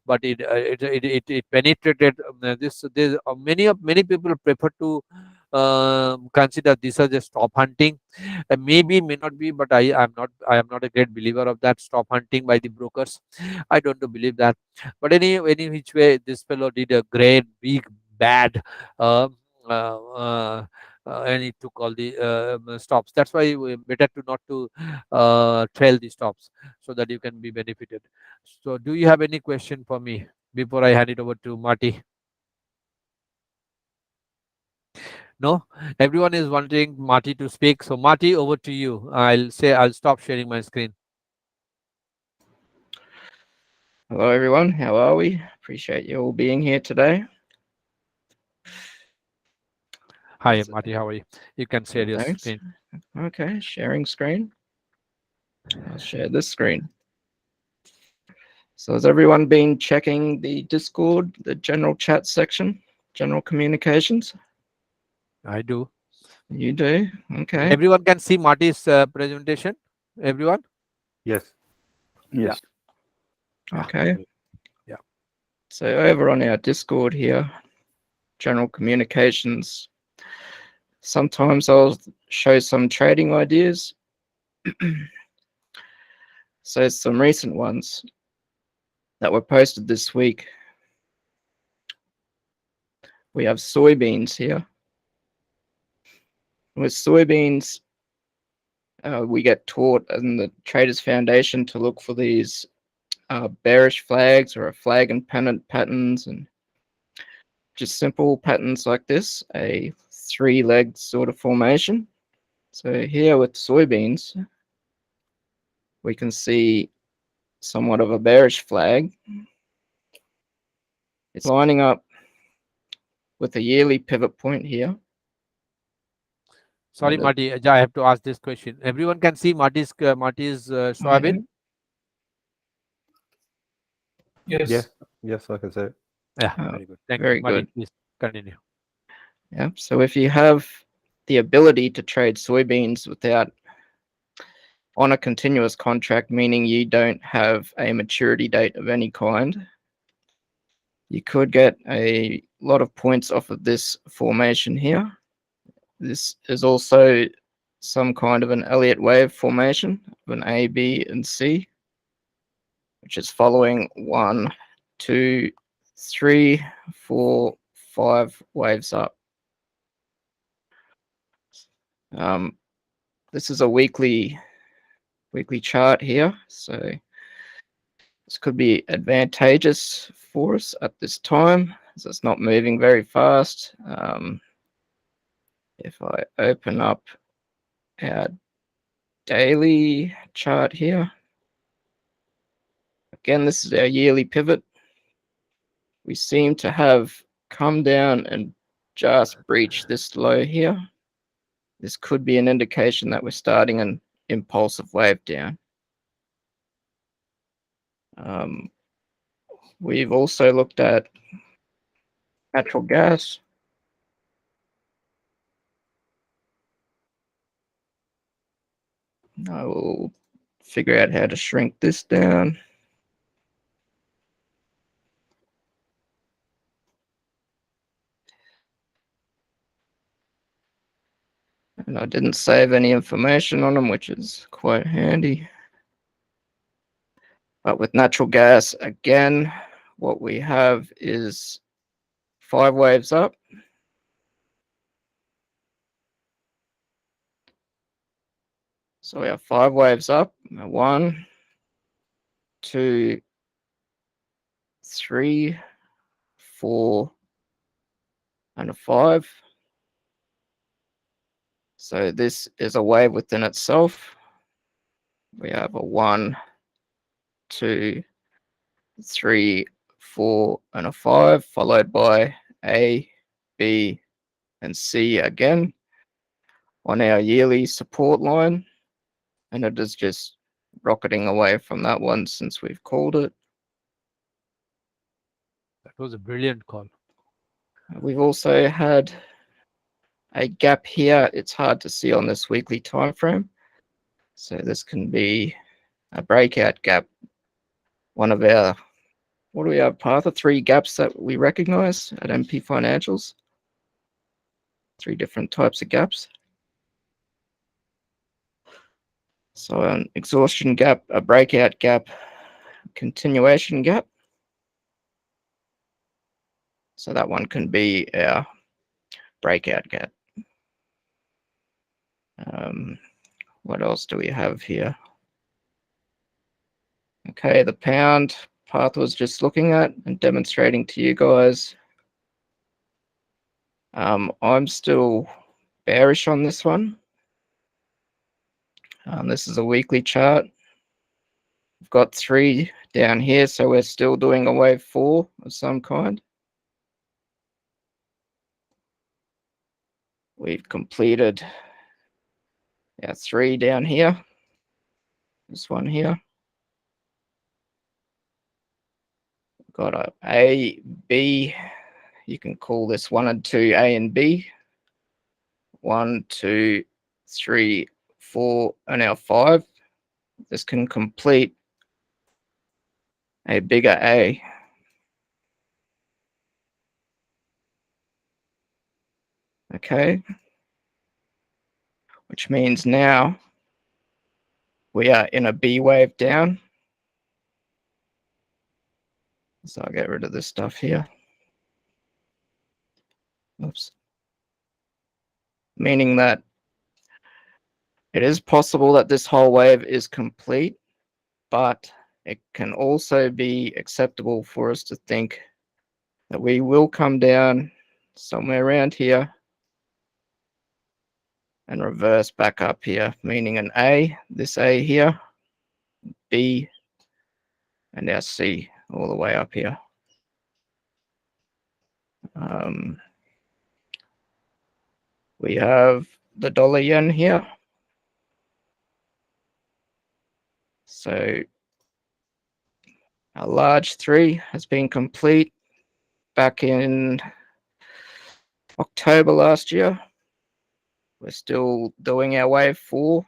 but it penetrated this. There's many people prefer to consider this as a stop hunting. Maybe may not be, but I am not a great believer of that stop hunting by the brokers. I don't believe that. But any which way, this fellow did a great big bad, um, and he took all the stops. That's why we better to not to trail the stops, so that you can be benefited. So do you have any question for me before I hand it over to Marty? No, everyone is wanting Marty to speak. So Marty, over to you. I'll stop sharing my screen. Hello, everyone. How are we? Appreciate you all being here today. Hi, Marty. How are you? You can share your Thanks. screen. Okay, sharing screen. I'll share this screen. So has everyone been checking the Discord, the general chat section, general communications? I do. You do? Okay. Everyone can see Marty's presentation. Everyone. Yes. Yes. Okay. Yeah. So over on our Discord here, general communications, sometimes I'll show some trading ideas. So some recent ones that were posted this week. We have soybeans here. With soybeans, we get taught in the Traders Foundation to look for these bearish flags or a flag and pennant patterns, and just simple patterns like this, a three-legged sort of formation. So here with soybeans, we can see somewhat of a bearish flag. It's lining up with a yearly pivot point here. Sorry, Marty. I have to ask this question. Everyone can see Marty's soybean. Yes. Yes, I can see it. Yeah, Oh, very good. Thank very you, Marty. good. Please continue. Yeah. So if you have the ability to trade soybeans without on a continuous contract, meaning you don't have a maturity date of any kind. You could get a lot of points off of this formation here. This is also some kind of an Elliott wave formation of an A, B, and C, which is following 1, 2, 3, 4, 5 waves up. This is a weekly chart here, so this could be advantageous for us at this time, as it's not moving very fast. If I open up our daily chart here, again, this is our yearly pivot. We seem to have come down and just breached this low here. This could be an indication that we're starting an impulsive wave down. We've also looked at natural gas. I will figure out how to shrink this down. And I didn't save any information on them, which is quite handy. But with natural gas, again, what we have is 5 waves up. So we have 5 waves up. 1, 2, 3, 4, and a 5. So this is a wave within itself. We have a 1, 2, 3, 4, and a 5, followed by A, B, and C again on our yearly support line. And it is just rocketing away from that one since we've called it. That was a brilliant call. We've also had a gap here. It's hard to see on this weekly time frame. So this can be a breakout gap. One of our, what do we have, Partha? 3 gaps that we recognize at MP Financials. 3 different types of gaps. So an exhaustion gap, a breakout gap, continuation gap. So that one can be our breakout gap. What else do we have here? Okay, the pound path was just looking at and demonstrating to you guys. I'm still bearish on this one. This is a weekly chart. We've got 3 down here, so we're still doing a wave 4 of some kind. We've completed our 3 down here. This one here. We've got a B. You can call this 1 and 2 A and B. 1, 2, 3, 4, and our 5. This can complete a bigger A. Okay. Which means now we are in a B wave down. So I'll get rid of this stuff here. Oops. Meaning that it is possible that this whole wave is complete, but it can also be acceptable for us to think that we will come down somewhere around here and reverse back up here, meaning an A, this A here, B, and our C all the way up here. We have the dollar yen here. So a large 3 has been complete back in October last year. We're still doing our wave 4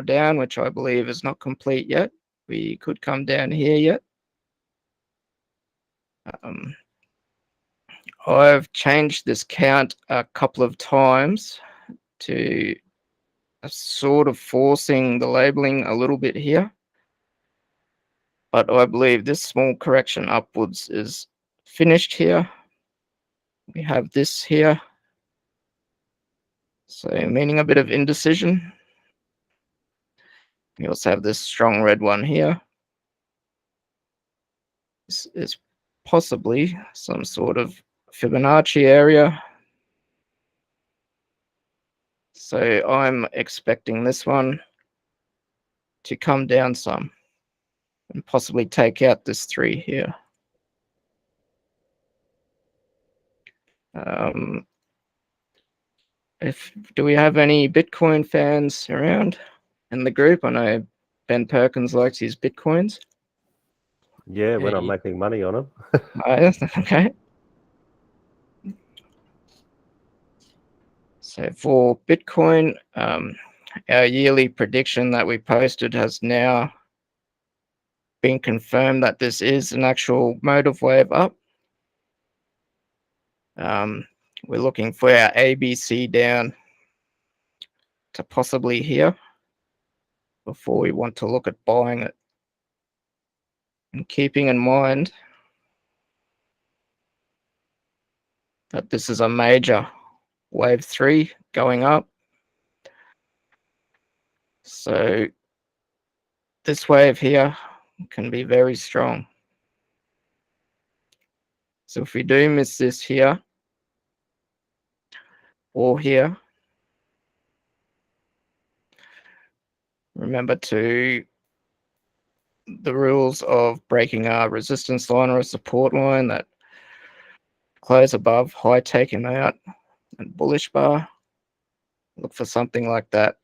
down, which I believe is not complete yet. We could come down here yet. I've changed this count a couple of times to sort of forcing the labeling a little bit here. But I believe this small correction upwards is finished here. We have this here. So meaning a bit of indecision. We also have this strong red one here. This is possibly some sort of Fibonacci area. So I'm expecting this one to come down some and possibly take out this 3 here. Do we have any Bitcoin fans around in the group? I know Ben Perkins likes his Bitcoins. Yeah, when I'm making money on them. Okay. So for Bitcoin, our yearly prediction that we posted has now been confirmed that this is an actual motive wave up. We're looking for our ABC down to possibly here before we want to look at buying it. And keeping in mind that this is a major wave 3 going up. So this wave here can be very strong. So if we do miss this here or here, remember the rules of breaking a resistance line or a support line that close above, high taken out, and bullish bar. Look for something like that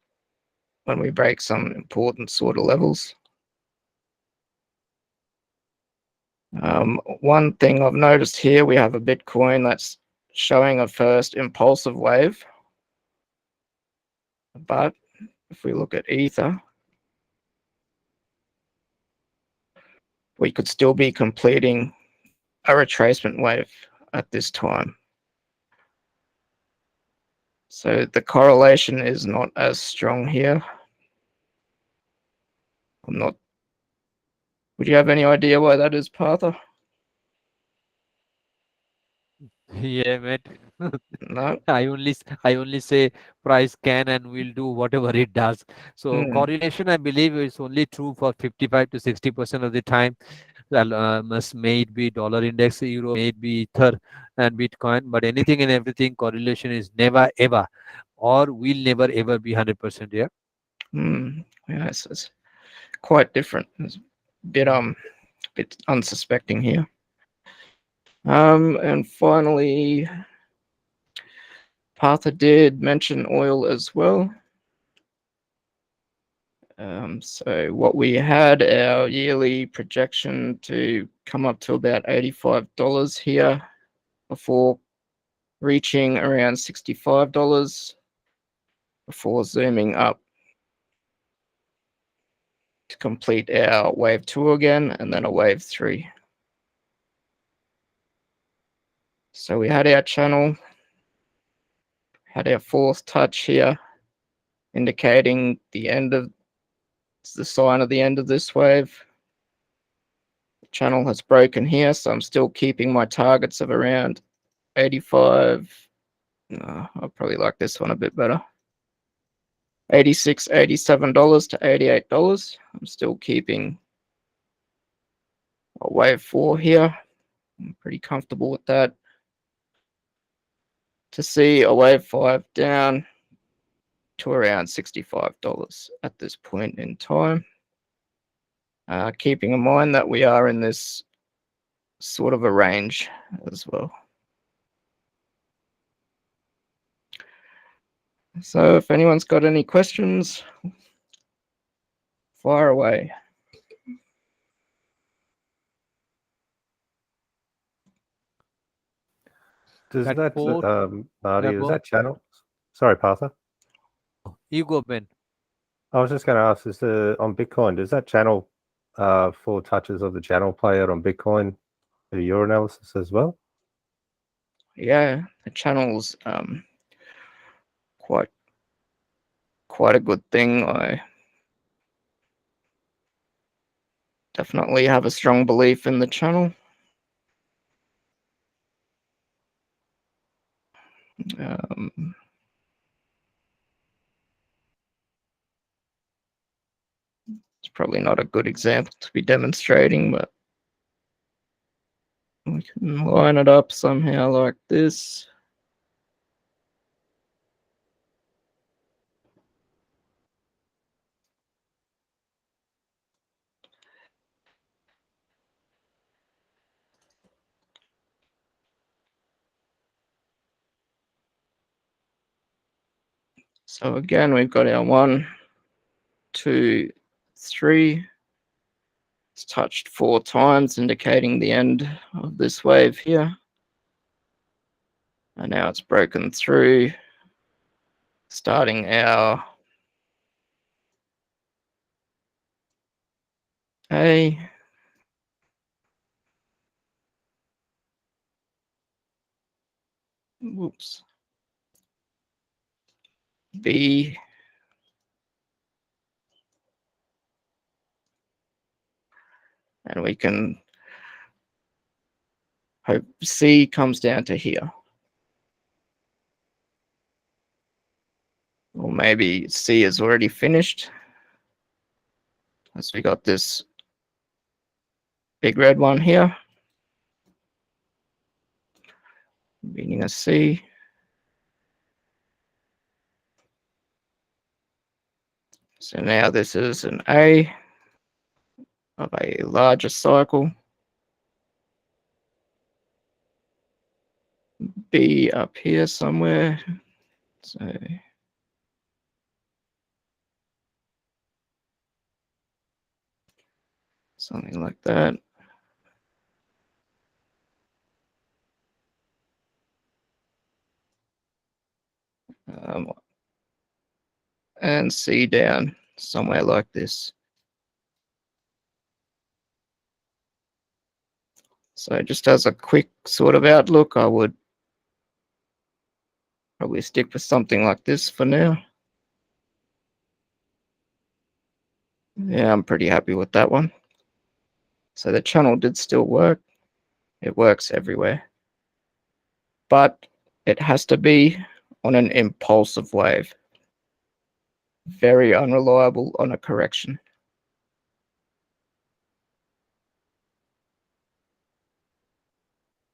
when we break some important sort of levels. One thing I've noticed here, we have a Bitcoin that's showing a first impulsive wave. But if we look at Ether, we could still be completing a retracement wave at this time. So the correlation is not as strong here. Would you have any idea why that is, Partha? Yeah, mate. No. I only say price can and will do whatever it does. So correlation, I believe, is only true for 55 to 60% of the time. May it be dollar index, euro, may it be Ether and Bitcoin, but anything and everything, correlation is never ever or will never ever be 100%. Yeah. Yeah, it's quite different. It's a bit unsuspecting here. And finally, Partha did mention oil as well. So what we had, our yearly projection to come up to about $85 here before reaching around $65 before zooming up to complete our wave 2 again and then a wave 3. So we had our channel, had our 4th touch here, indicating the end of the sign of the end of this wave. The channel has broken here, so I'm still keeping my targets of around 85. I probably like this one a bit better. $86, $87 to $88. I'm still keeping a wave 4 here. I'm pretty comfortable with that. To see a wave 5 down to around $65 at this point in time. Keeping in mind that we are in this sort of a range as well. So if anyone's got any questions, fire away. Does That that, port- Marty, Yeah, does go that channel, Sorry, Partha. You go, Ben. I was just going to ask, on Bitcoin, does that channel 4 touches of the channel play out on Bitcoin for your analysis as well? Yeah, the channel's quite a good thing. I definitely have a strong belief in the channel. It's probably not a good example to be demonstrating, but we can line it up somehow like this. So again, we've got our 1, 2, 3. It's touched 4 times, indicating the end of this wave here. And now it's broken through, starting our A. Whoops. B. And we can hope C comes down to here. Or maybe C is already finished, as we got this big red one here, meaning a C. So now this is an A of a larger cycle. B up here somewhere. So something like that. And C down somewhere like this. So just as a quick sort of outlook, I would probably stick with something like this for now. Yeah, I'm pretty happy with that one. So the channel did still work. It works everywhere. But it has to be on an impulsive wave. Very unreliable on a correction.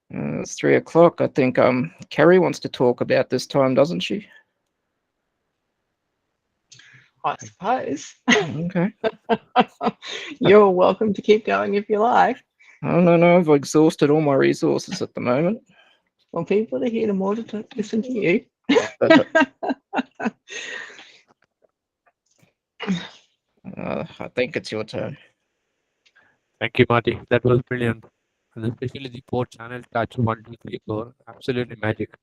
It's 3 o'clock. I think Kerry wants to talk about this time, doesn't she? I suppose. Okay. You're welcome to keep going if you like. Oh, no, I've exhausted all my resources at the moment. Well, people are here to more to listen to you. I think it's your turn. Thank you, Marty. That was brilliant. And especially the 4 channel touch 1, 2, 3, 4. Absolutely magic.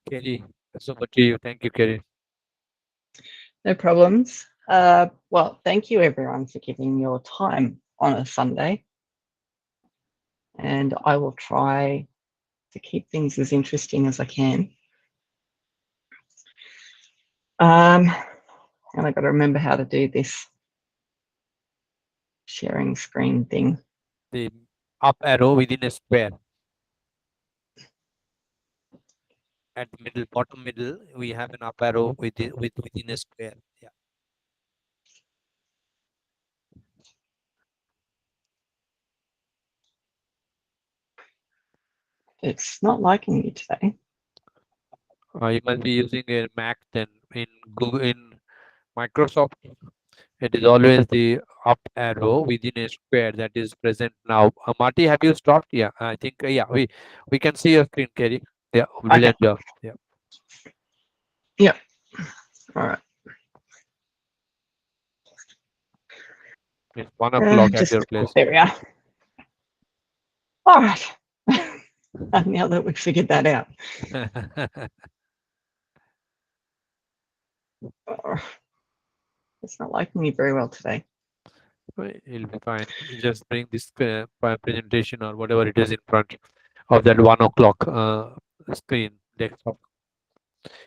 Kerry, that's over to you. Thank you, Kerry. No problems. Well, thank you everyone for giving your time on a Sunday. And I will try to keep things as interesting as I can. And I got to remember how to do this sharing screen thing. The up arrow within a square. At the middle, bottom middle, we have an up arrow within a square. Yeah. It's not liking me today. You must be using a Mac then. In Google, in Microsoft, it is always the up arrow within a square that is present now. Marty, have you stopped? Yeah, I think yeah, we can see your screen, Kerry. Yeah, brilliant job. Yeah. Yep. All right. It's 1 o'clock at Just, your place. there we are. All right. Now that we've figured that out. Oh, it's not liking me very well today. It'll be fine. You just bring this presentation or whatever it is in front of that 1 o'clock screen desktop.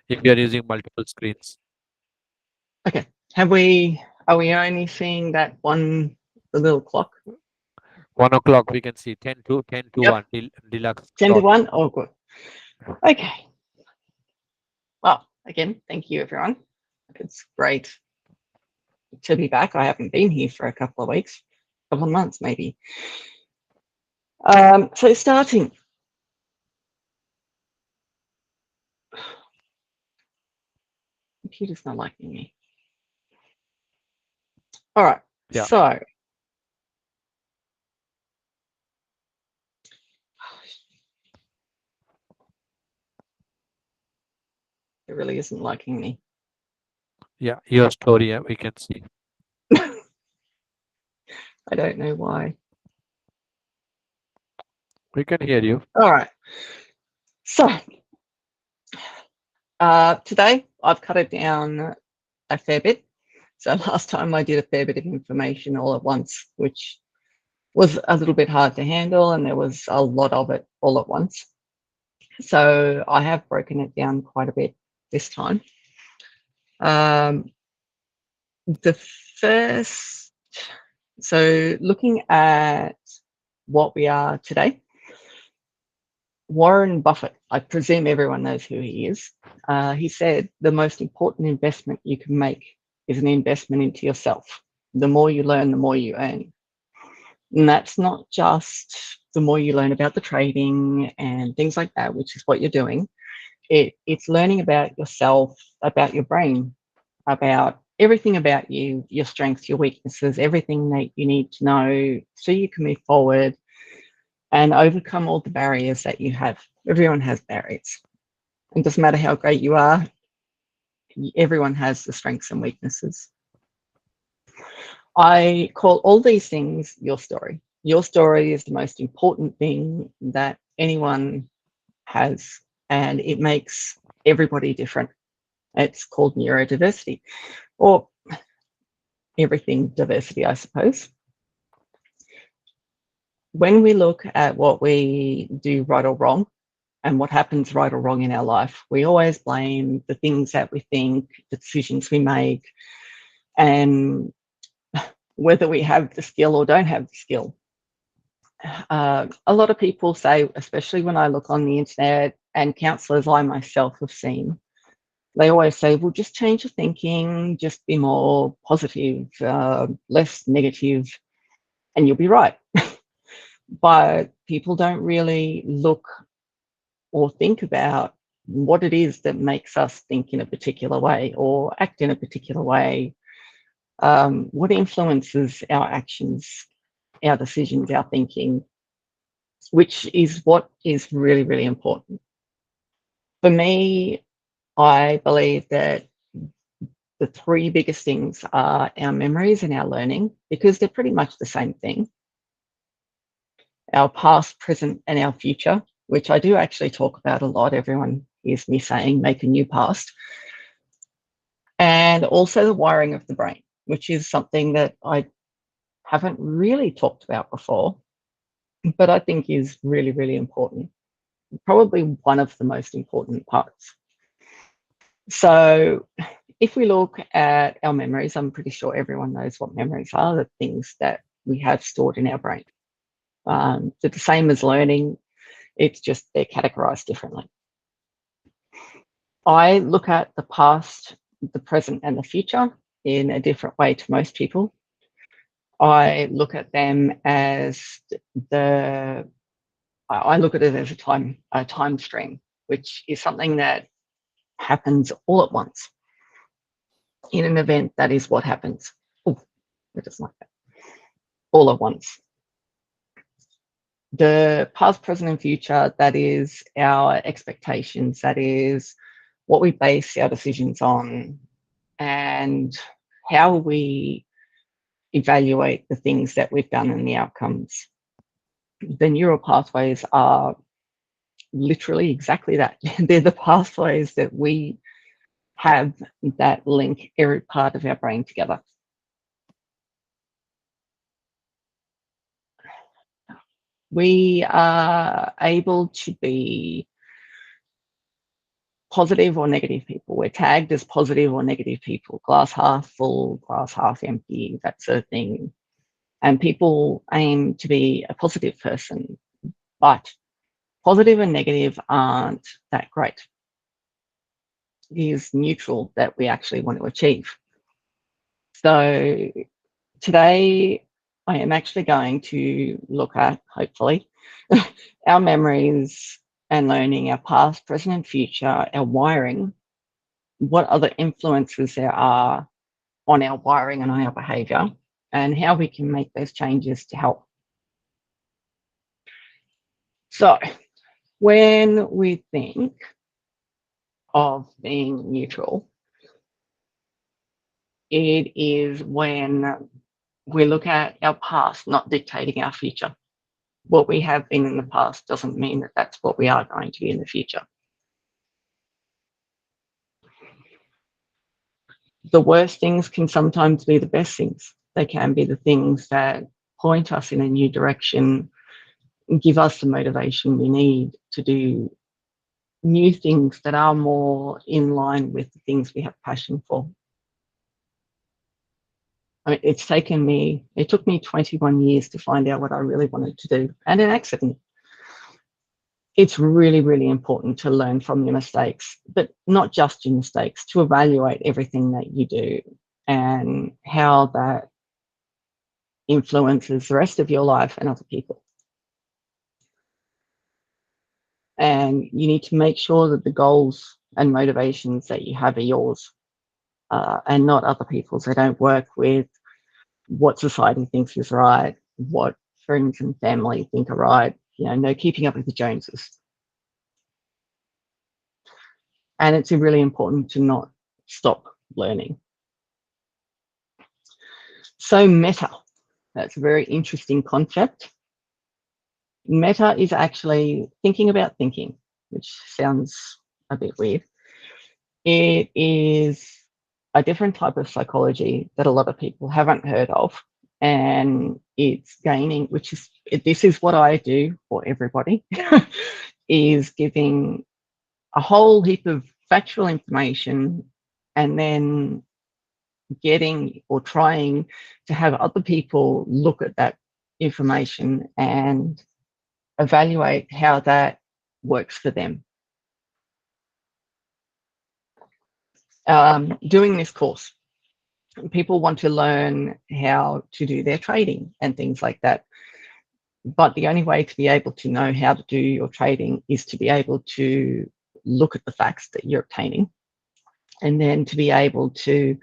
If you are using multiple screens. Okay. Are we only seeing that the little clock? 1 o'clock we can see 10 to Yep. 1 deluxe. 10 to dot. 1? Oh, good. Okay. Well, again, thank you, everyone. It's great to be back. I haven't been here for a couple of weeks, couple of months, maybe. So starting. Computer's not liking me. All right. Yeah. So it really isn't liking me. Yeah, your story we can see. I don't know why. We can hear you. All right. So today I've cut it down a fair bit. So last time I did a fair bit of information all at once, which was a little bit hard to handle, and there was a lot of it all at once. So I have broken it down quite a bit this time. The first, so looking at what we are today, Warren Buffett, I presume everyone knows who he is. He said the most important investment you can make is an investment into yourself. The more you learn, the more you earn. And that's not just the more you learn about the trading and things like that, which is what you're doing. It's learning about yourself, about your brain, about everything about you, your strengths, your weaknesses, everything that you need to know so you can move forward and overcome all the barriers that you have. Everyone has barriers. It doesn't matter how great you are, everyone has the strengths and weaknesses. I call all these things your story. Your story is the most important thing that anyone has, and it makes everybody different. It's called neurodiversity, or everything diversity, I suppose. When we look at what we do right or wrong, and what happens right or wrong in our life, we always blame the things that we think, the decisions we make, and whether we have the skill or don't have the skill. A lot of people say, especially when I look on the internet, and counsellors I myself have seen, they always say, well, just change your thinking, just be more positive, less negative, and you'll be right. But people don't really look or think about what it is that makes us think in a particular way or act in a particular way. What influences our actions, our decisions, our thinking, which is what is really, really important. For me, I believe that the three biggest things are our memories and our learning, because they're pretty much the same thing. Our past, present, and our future, which I do actually talk about a lot. Everyone hears me saying, make a new past. And also the wiring of the brain, which is something that I haven't really talked about before, but I think is really, really important. Probably one of the most important parts. So if we look at our memories, I'm pretty sure everyone knows what memories are, the things that we have stored in our brain. They're the same as learning, it's just they're categorized differently. I look at the past, the present, and the future in a different way to most people. I look at them as I look at it as a time stream, which is something that happens all at once. In an event, that is what happens. Oh, it doesn't like that. All at once. The past, present, and future, that is our expectations. That is what we base our decisions on and how we evaluate the things that we've done and the outcomes. The neural pathways are literally exactly that. They're the pathways that we have that link every part of our brain together. We are able to be positive or negative people. We're tagged as positive or negative people, glass half full, glass half empty, that sort of thing. And people aim to be a positive person, but positive and negative aren't that great. It is neutral that we actually want to achieve. So today I am actually going to look at, hopefully, our memories and learning, our past, present and future, our wiring, what other influences there are on our wiring and on our behavior, and how we can make those changes to help. So when we think of being neutral, it is when we look at our past not dictating our future. What we have been in the past doesn't mean that that's what we are going to be in the future. The worst things can sometimes be the best things. They can be the things that point us in a new direction, give us the motivation we need to do new things that are more in line with the things we have passion for. I mean, it took me 21 years to find out what I really wanted to do, and an accident. It's really, really important to learn from your mistakes, but not just your mistakes, to evaluate everything that you do and how that influences the rest of your life and other people. And you need to make sure that the goals and motivations that you have are yours and not other people's. They don't work with what society thinks is right, what friends and family think are right, no keeping up with the Joneses. And it's really important to not stop learning. So meta, that's a very interesting concept. Meta is actually thinking about thinking, which sounds a bit weird. It is a different type of psychology that a lot of people haven't heard of, and it's gaining, this is what I do for everybody, is giving a whole heap of factual information and then getting or trying to have other people look at that information and evaluate how that works for them. Doing this course, people want to learn how to do their trading and things like that. But the only way to be able to know how to do your trading is to be able to look at the facts that you're obtaining, and then to be able to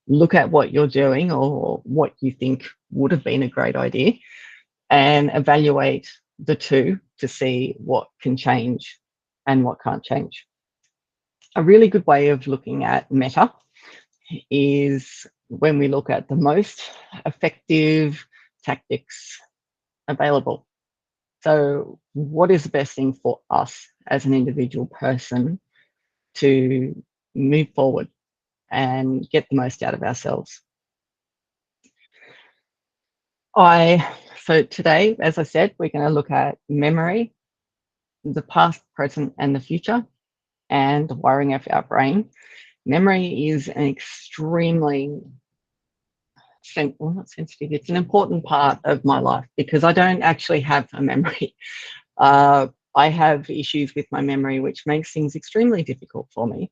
look at what you're doing or what you think would have been a great idea and evaluate the two to see what can change and what can't change. A really good way of looking at meta is when we look at the most effective tactics available. So what is the best thing for us as an individual person to move forward and get the most out of ourselves? So today, as I said, we're going to look at memory, the past, present, and the future, and the wiring of our brain. Memory is an extremely not sensitive, it's an important part of my life because I don't actually have a memory. I have issues with my memory, which makes things extremely difficult for me.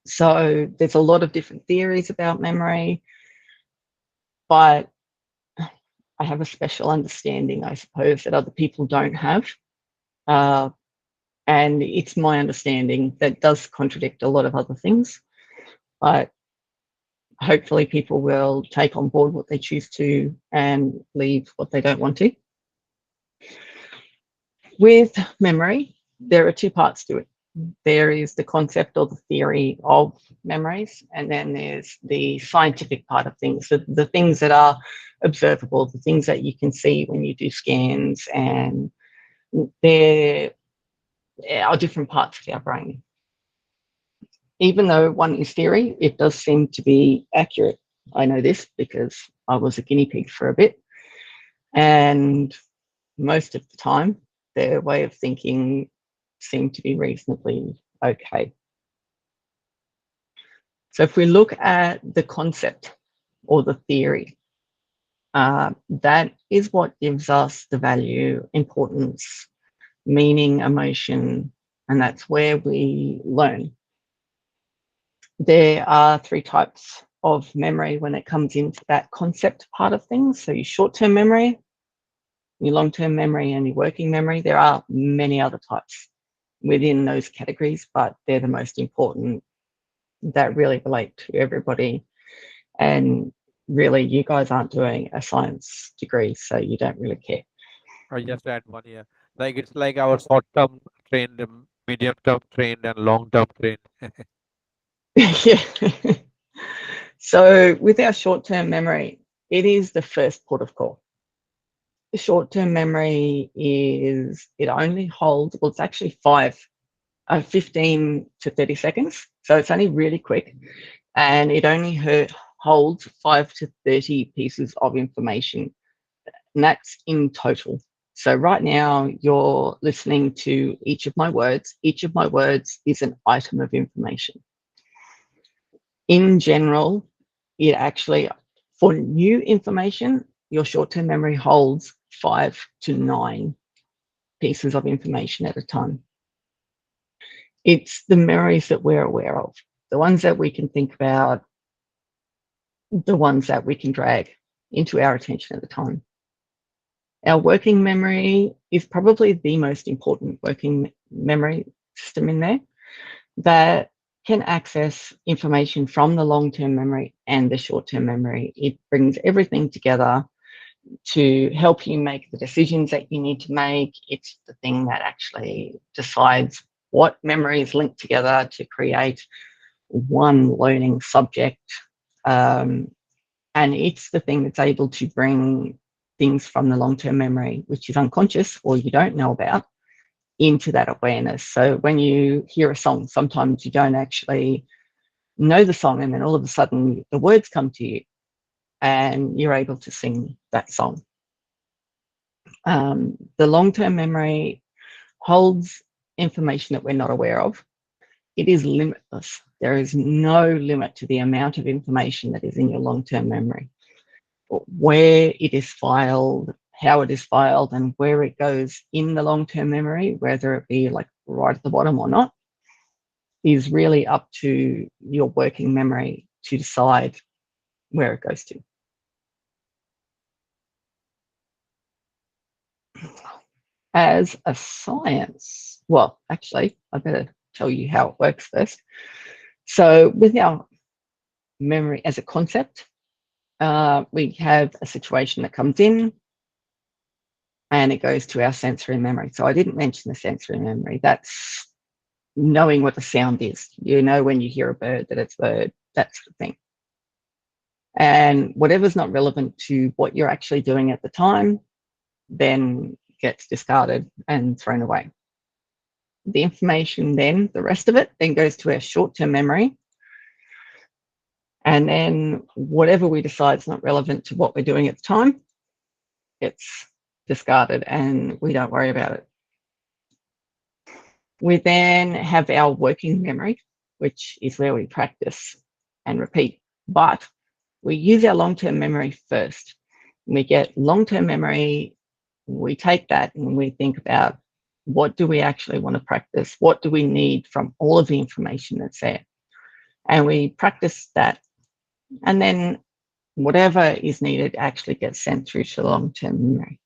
So there's a lot of different theories about memory, but I have a special understanding, I suppose, that other people don't have. And it's my understanding that does contradict a lot of other things, but hopefully people will take on board what they choose to and leave what they don't want to. With memory, there are two parts to it. There is the concept or the theory of memories, and then there's the scientific part of things, the things that are observable, the things that you can see when you do scans, and there are different parts of our brain. even though one is theory, it does seem to be accurate. I know this because I was a guinea pig for a bit, and most of the time, their way of thinking seemed to be reasonably okay. So if we look at the concept or the theory, that is what gives us the value, importance, meaning, emotion, and that's where we learn. There are 3 types of memory when it comes into that concept part of things. So your short-term memory, your long-term memory, and your working memory. There are many other types within those categories, but they're the most important that really relate to everybody. And really, you guys aren't doing a science degree, so you don't really care. I just add one here. Like it's like our short-term trained, medium-term trained, and long-term trained. Yeah. So with our short-term memory, it is the first port of call. The short-term memory is, it only holds, well, it's actually 15 to 30 seconds. So it's only really quick, and it only holds 5 to 30 pieces of information, and that's in total. So right now you're listening to each of my words. Each of my words is an item of information. In general, it actually, for new information, your short-term memory holds 5 to 9 pieces of information at a time. It's the memories that we're aware of, the ones that we can think about, the ones that we can drag into our attention at the time. Our working memory is probably the most important working memory system in there, that can access information from the long-term memory and the short-term memory. It brings everything together to help you make the decisions that you need to make. It's the thing that actually decides what memories link together to create one learning subject. And it's the thing that's able to bring things from the long-term memory, which is unconscious or you don't know about, into that awareness. So when you hear a song, sometimes you don't actually know the song, and then all of a sudden the words come to you and you're able to sing that song. The long-term memory holds information that we're not aware of. It is limitless. There is no limit to the amount of information that is in your long-term memory. Where it is filed, how it is filed, and where it goes in the long-term memory, whether it be like right at the bottom or not, is really up to your working memory to decide where it goes to. As a science, well, actually, I better tell you how it works first. So with our memory as a concept, we have a situation that comes in and it goes to our sensory memory. So I didn't mention the sensory memory. That's knowing what the sound is. You know when you hear a bird that it's a bird, that sort of thing. And whatever's not relevant to what you're actually doing at the time then gets discarded and thrown away. The information then, the rest of it, then goes to our short-term memory. And then whatever we decide is not relevant to what we're doing at the time, it's discarded and we don't worry about it. We then have our working memory, which is where we practice and repeat. But we use our long-term memory first. We get long-term memory, we take that and we think about what do we actually want to practice? What do we need from all of the information that's there? And we practice that. And then whatever is needed actually gets sent through to long-term memory.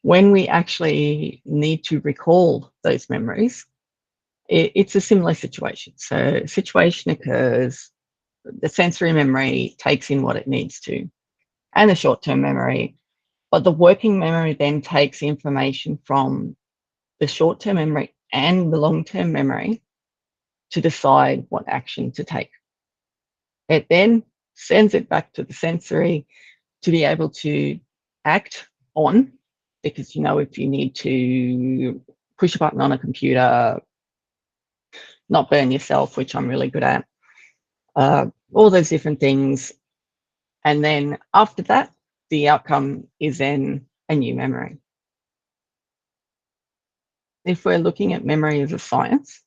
When we actually need to recall those memories, it's a similar situation. So a situation occurs, the sensory memory takes in what it needs to, and the short-term memory, but the working memory then takes information from the short-term memory and the long-term memory to decide what action to take. It then sends it back to the sensory to be able to act on, because, you know, if you need to push a button on a computer, not burn yourself, which I'm really good at. All those different things. And then after that, the outcome is then a new memory. If we're looking at memory as a science,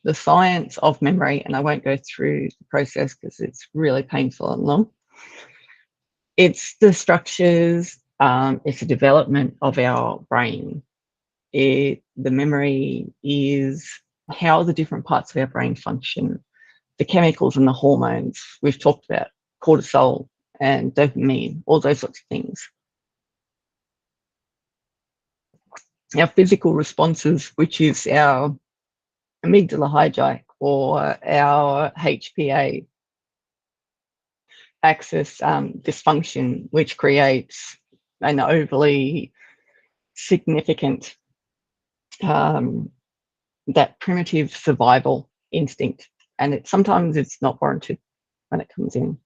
the science of memory, and I won't go through the process because it's really painful and long. It's the structures, it's the development of our brain. The memory is how the different parts of our brain function, the chemicals and the hormones we've talked about, cortisol and dopamine, all those sorts of things. Our physical responses, which is our amygdala hijack or our HPA axis dysfunction, which creates an overly significant, that primitive survival instinct. And sometimes it's not warranted when it comes in.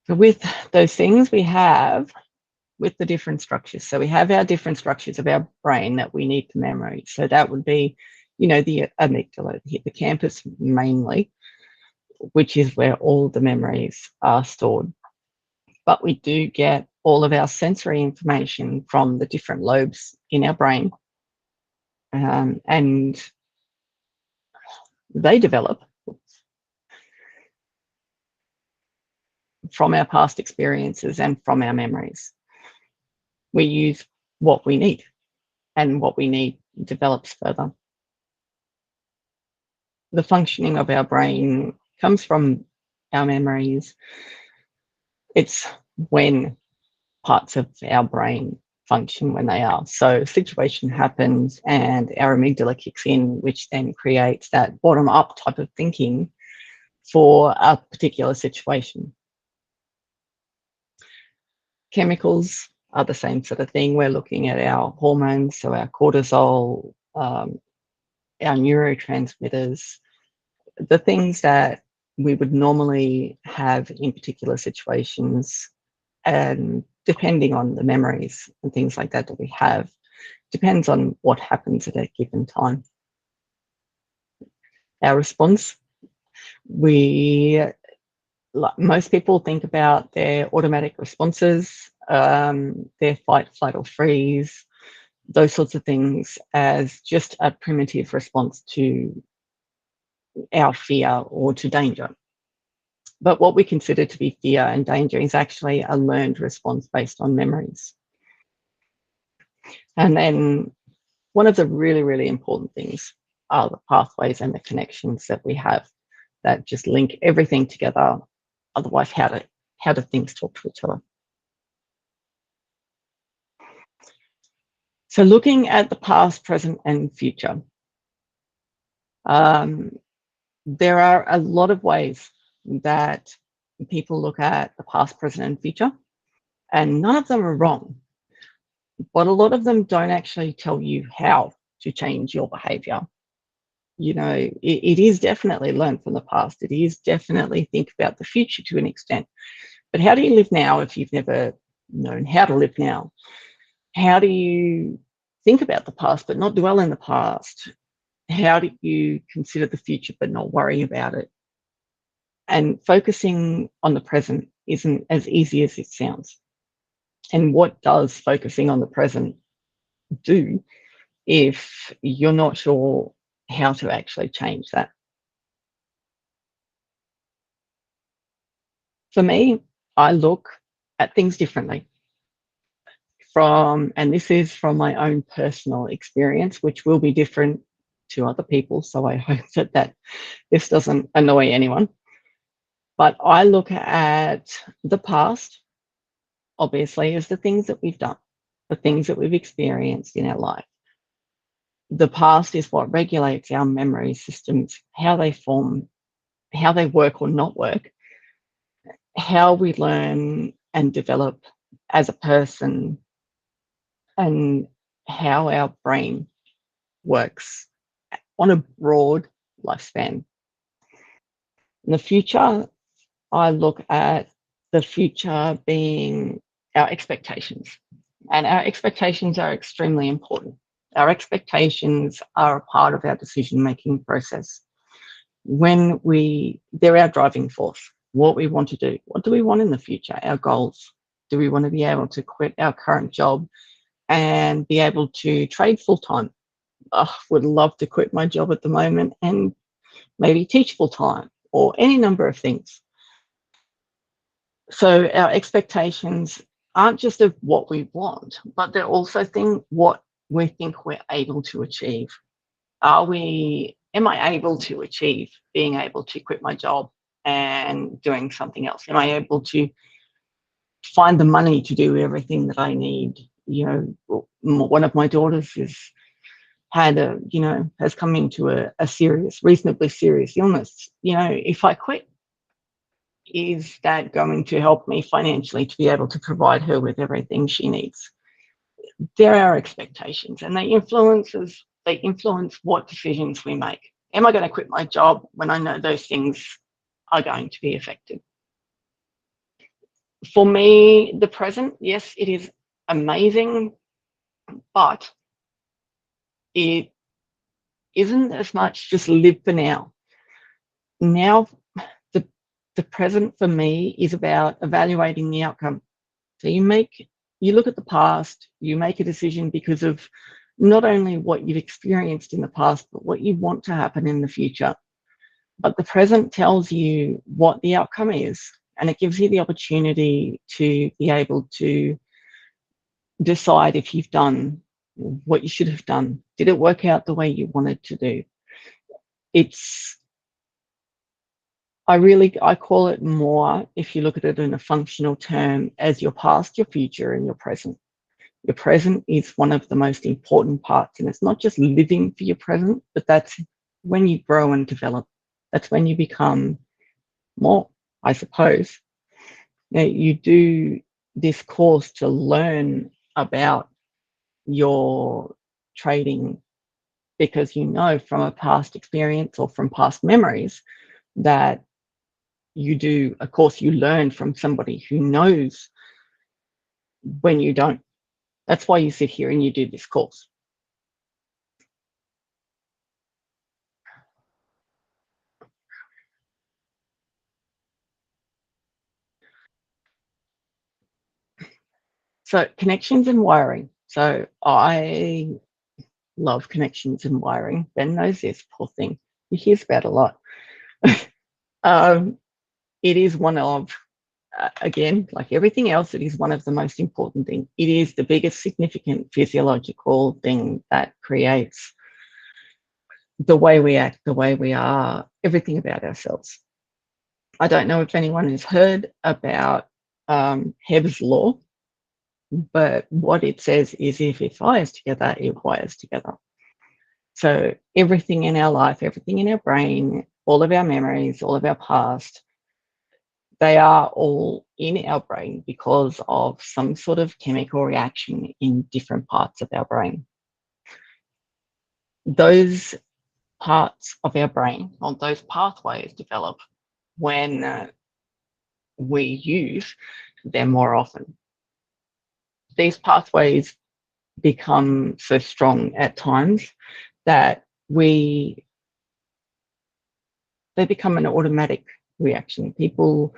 So with those things we have, with the different structures. So we have our different structures of our brain that we need for memory. So that would be, you know, the amygdala, the hippocampus mainly, which is where all the memories are stored. But we do get all of our sensory information from the different lobes in our brain. And they develop from our past experiences and from our memories. We use what we need, and what we need develops further. The functioning of our brain comes from our memories. It's when parts of our brain function when they are. So a situation happens and our amygdala kicks in, which then creates that bottom-up type of thinking for a particular situation. Chemicals are the same sort of thing. We're looking at our hormones, so our cortisol, our neurotransmitters, the things that we would normally have in particular situations, and depending on the memories and things like that that we have, depends on what happens at a given time. Our response, most people think about their automatic responses, their fight, flight, or freeze, those sorts of things as just a primitive response to our fear or to danger. But what we consider to be fear and danger is actually a learned response based on memories. And then one of the really, really important things are the pathways and the connections that we have that just link everything together. Otherwise, how do things talk to each other? So looking at the past, present, and future, there are a lot of ways that people look at the past, present, and future, and none of them are wrong, but a lot of them don't actually tell you how to change your behavior. You know, it is definitely learn from the past. It is definitely think about the future to an extent. But how do you live now if you've never known how to live now? How do you think about the past but not dwell in the past? How do you consider the future but not worry about it? And focusing on the present isn't as easy as it sounds. And what does focusing on the present do if you're not sure how to actually change that? For me, I look at things differently. And this is from my own personal experience, which will be different to other people. So I hope that this doesn't annoy anyone. But I look at the past, obviously, as the things that we've done, the things that we've experienced in our life. The past is what regulates our memory systems, how they form, how they work or not work, how we learn and develop as a person, and how our brain works on a broad lifespan. In the future, I look at the future being our expectations. And our expectations are extremely important. Our expectations are a part of our decision-making process. They're our driving force, what we want to do. What do we want in the future? Our goals. Do we want to be able to quit our current job and be able to trade full-time? Would love to quit my job at the moment and maybe teach full-time or any number of things. So our expectations aren't just of what we want, but they're also what we think we're able to achieve. Am I able to achieve being able to quit my job and doing something else? Am I able to find the money to do everything that I need? You know, one of my daughters has come into a reasonably serious illness. You know, if I quit, is that going to help me financially to be able to provide her with everything she needs? There are expectations, and they influence what decisions we make. Am I going to quit my job when I know those things are going to be affected? For me, the present, yes, it is amazing, but it isn't as much just live for now. Now, the present for me is about evaluating the outcome. So you look at the past, you make a decision because of not only what you've experienced in the past, but what you want to happen in the future. But the present tells you what the outcome is, and it gives you the opportunity to be able to decide if you've done what you should have done. Did it work out the way you wanted to do? I call it more, if you look at it in a functional term, as your past, your future, and your present. Your present is one of the most important parts, and it's not just living for your present, but that's when you grow and develop. That's when you become more, I suppose. Now, you do this course to learn about your trading because you know from a past experience or from past memories that of course, you learn from somebody who knows when you don't. That's why you sit here and you do this course. So connections and wiring. So I love connections and wiring. Ben knows this, poor thing. He hears about a lot. It is one of, again, like everything else, it is one of the most important things. It is the biggest significant physiological thing that creates the way we act, the way we are, everything about ourselves. I don't know if anyone has heard about Hebb's law, but what it says is if it fires together, it wires together. So everything in our life, everything in our brain, all of our memories, all of our past, they are all in our brain because of some sort of chemical reaction in different parts of our brain. Those parts of our brain, or those pathways, develop when we use them more often. These pathways become so strong at times that they become an automatic reaction. People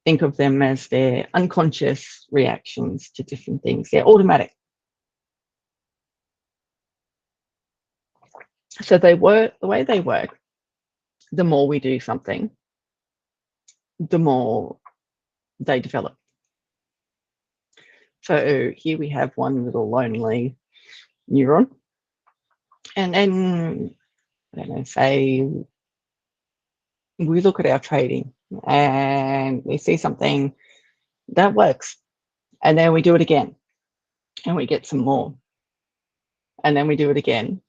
think of them as their unconscious reactions to different things. They're automatic. So the way they work, the more we do something, the more they develop. So here we have one little lonely neuron. And then, I don't know, say we look at our trading and we see something that works. And then we do it again and we get some more. And then we do it again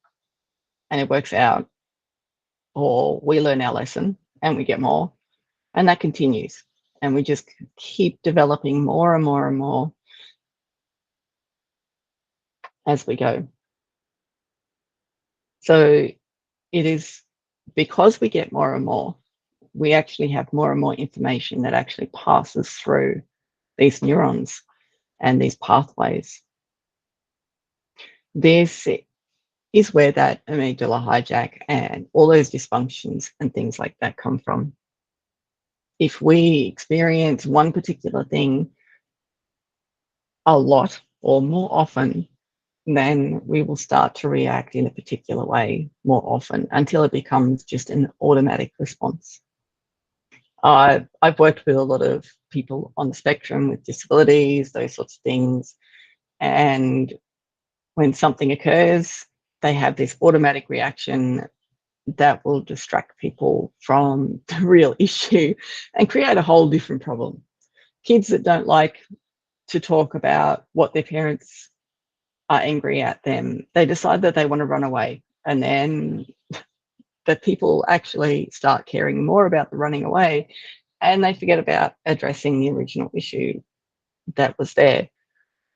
and it works out. Or we learn our lesson and we get more. And that continues. And we just keep developing more and more and more as we go. So it is because we get more and more, we actually have more and more information that actually passes through these neurons. and these pathways. This is where that amygdala hijack and all those dysfunctions and things like that come from. If we experience one particular thing a lot or more often, then we will start to react in a particular way more often until it becomes just an automatic response. I've worked with a lot of people on the spectrum with disabilities, those sorts of things, and when something occurs, they have this automatic reaction that will distract people from the real issue and create a whole different problem. Kids that don't like to talk about what their parents are angry at them, they decide that they want to run away, and then the people actually start caring more about the running away, and they forget about addressing the original issue that was there,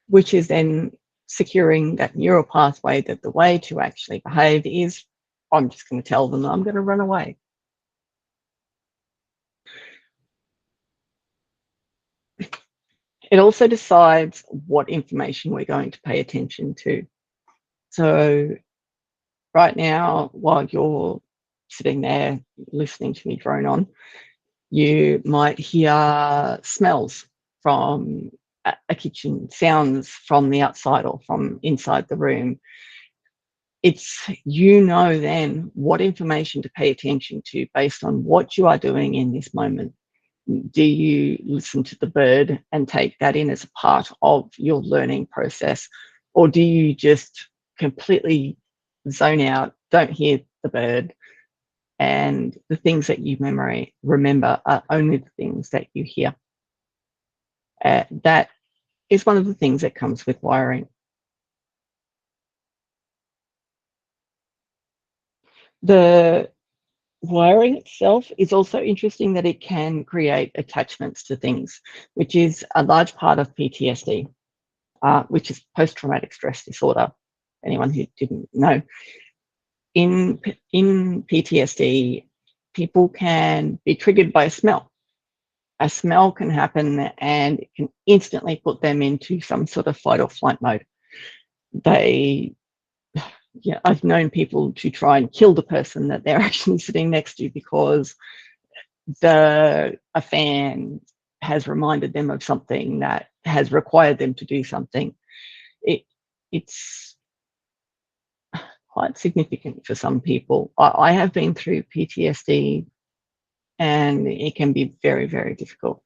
which is then securing that neural pathway that the way to actually behave is, I'm just going to tell them I'm going to run away. It also decides what information we're going to pay attention to. So right now, while you're sitting there listening to me drone on, you might hear smells from a kitchen, sounds from the outside or from inside the room. It's, you know, then what information to pay attention to based on what you are doing in this moment. Do you listen to the bird and take that in as a part of your learning process? Or do you just completely zone out, don't hear the bird, and the things that you remember are only the things that you hear? That is one of the things that comes with wiring. The wiring itself is also interesting that it can create attachments to things, which is a large part of PTSD, which is post-traumatic stress disorder. Anyone who didn't know. In PTSD, people can be triggered by a smell. A smell can happen and it can instantly put them into some sort of fight or flight mode. I've known people to try and kill the person that they're actually sitting next to because a fan has reminded them of something that has required them to do something. It's quite significant for some people. I have been through PTSD and it can be very, very difficult.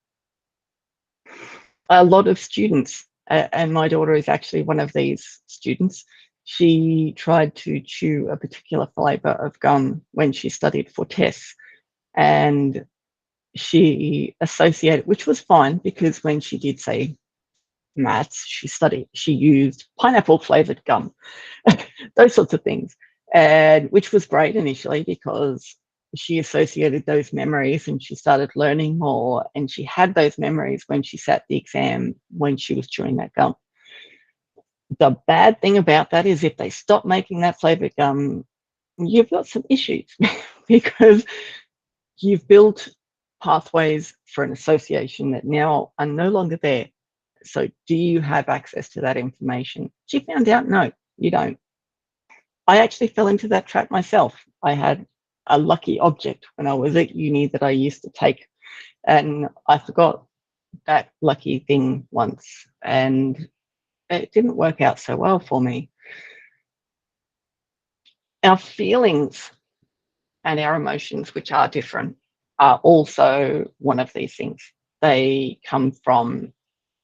A lot of students, and my daughter is actually one of these students, she tried to chew a particular flavour of gum when she studied for tests, and she associated, which was fine because when she did say maths, she used pineapple flavoured gum, those sorts of things, and which was great initially because she associated those memories and she started learning more, and she had those memories when she sat the exam when she was chewing that gum. The bad thing about that is if they stop making that flavoured gum, you've got some issues because you've built pathways for an association that now are no longer there. So do you have access to that information? She found out, no, you don't. I actually fell into that trap myself. I had a lucky object when I was at uni that I used to take, and I forgot that lucky thing once, and it didn't work out so well for me. Our feelings and our emotions, which are different, are also one of these things. They come from,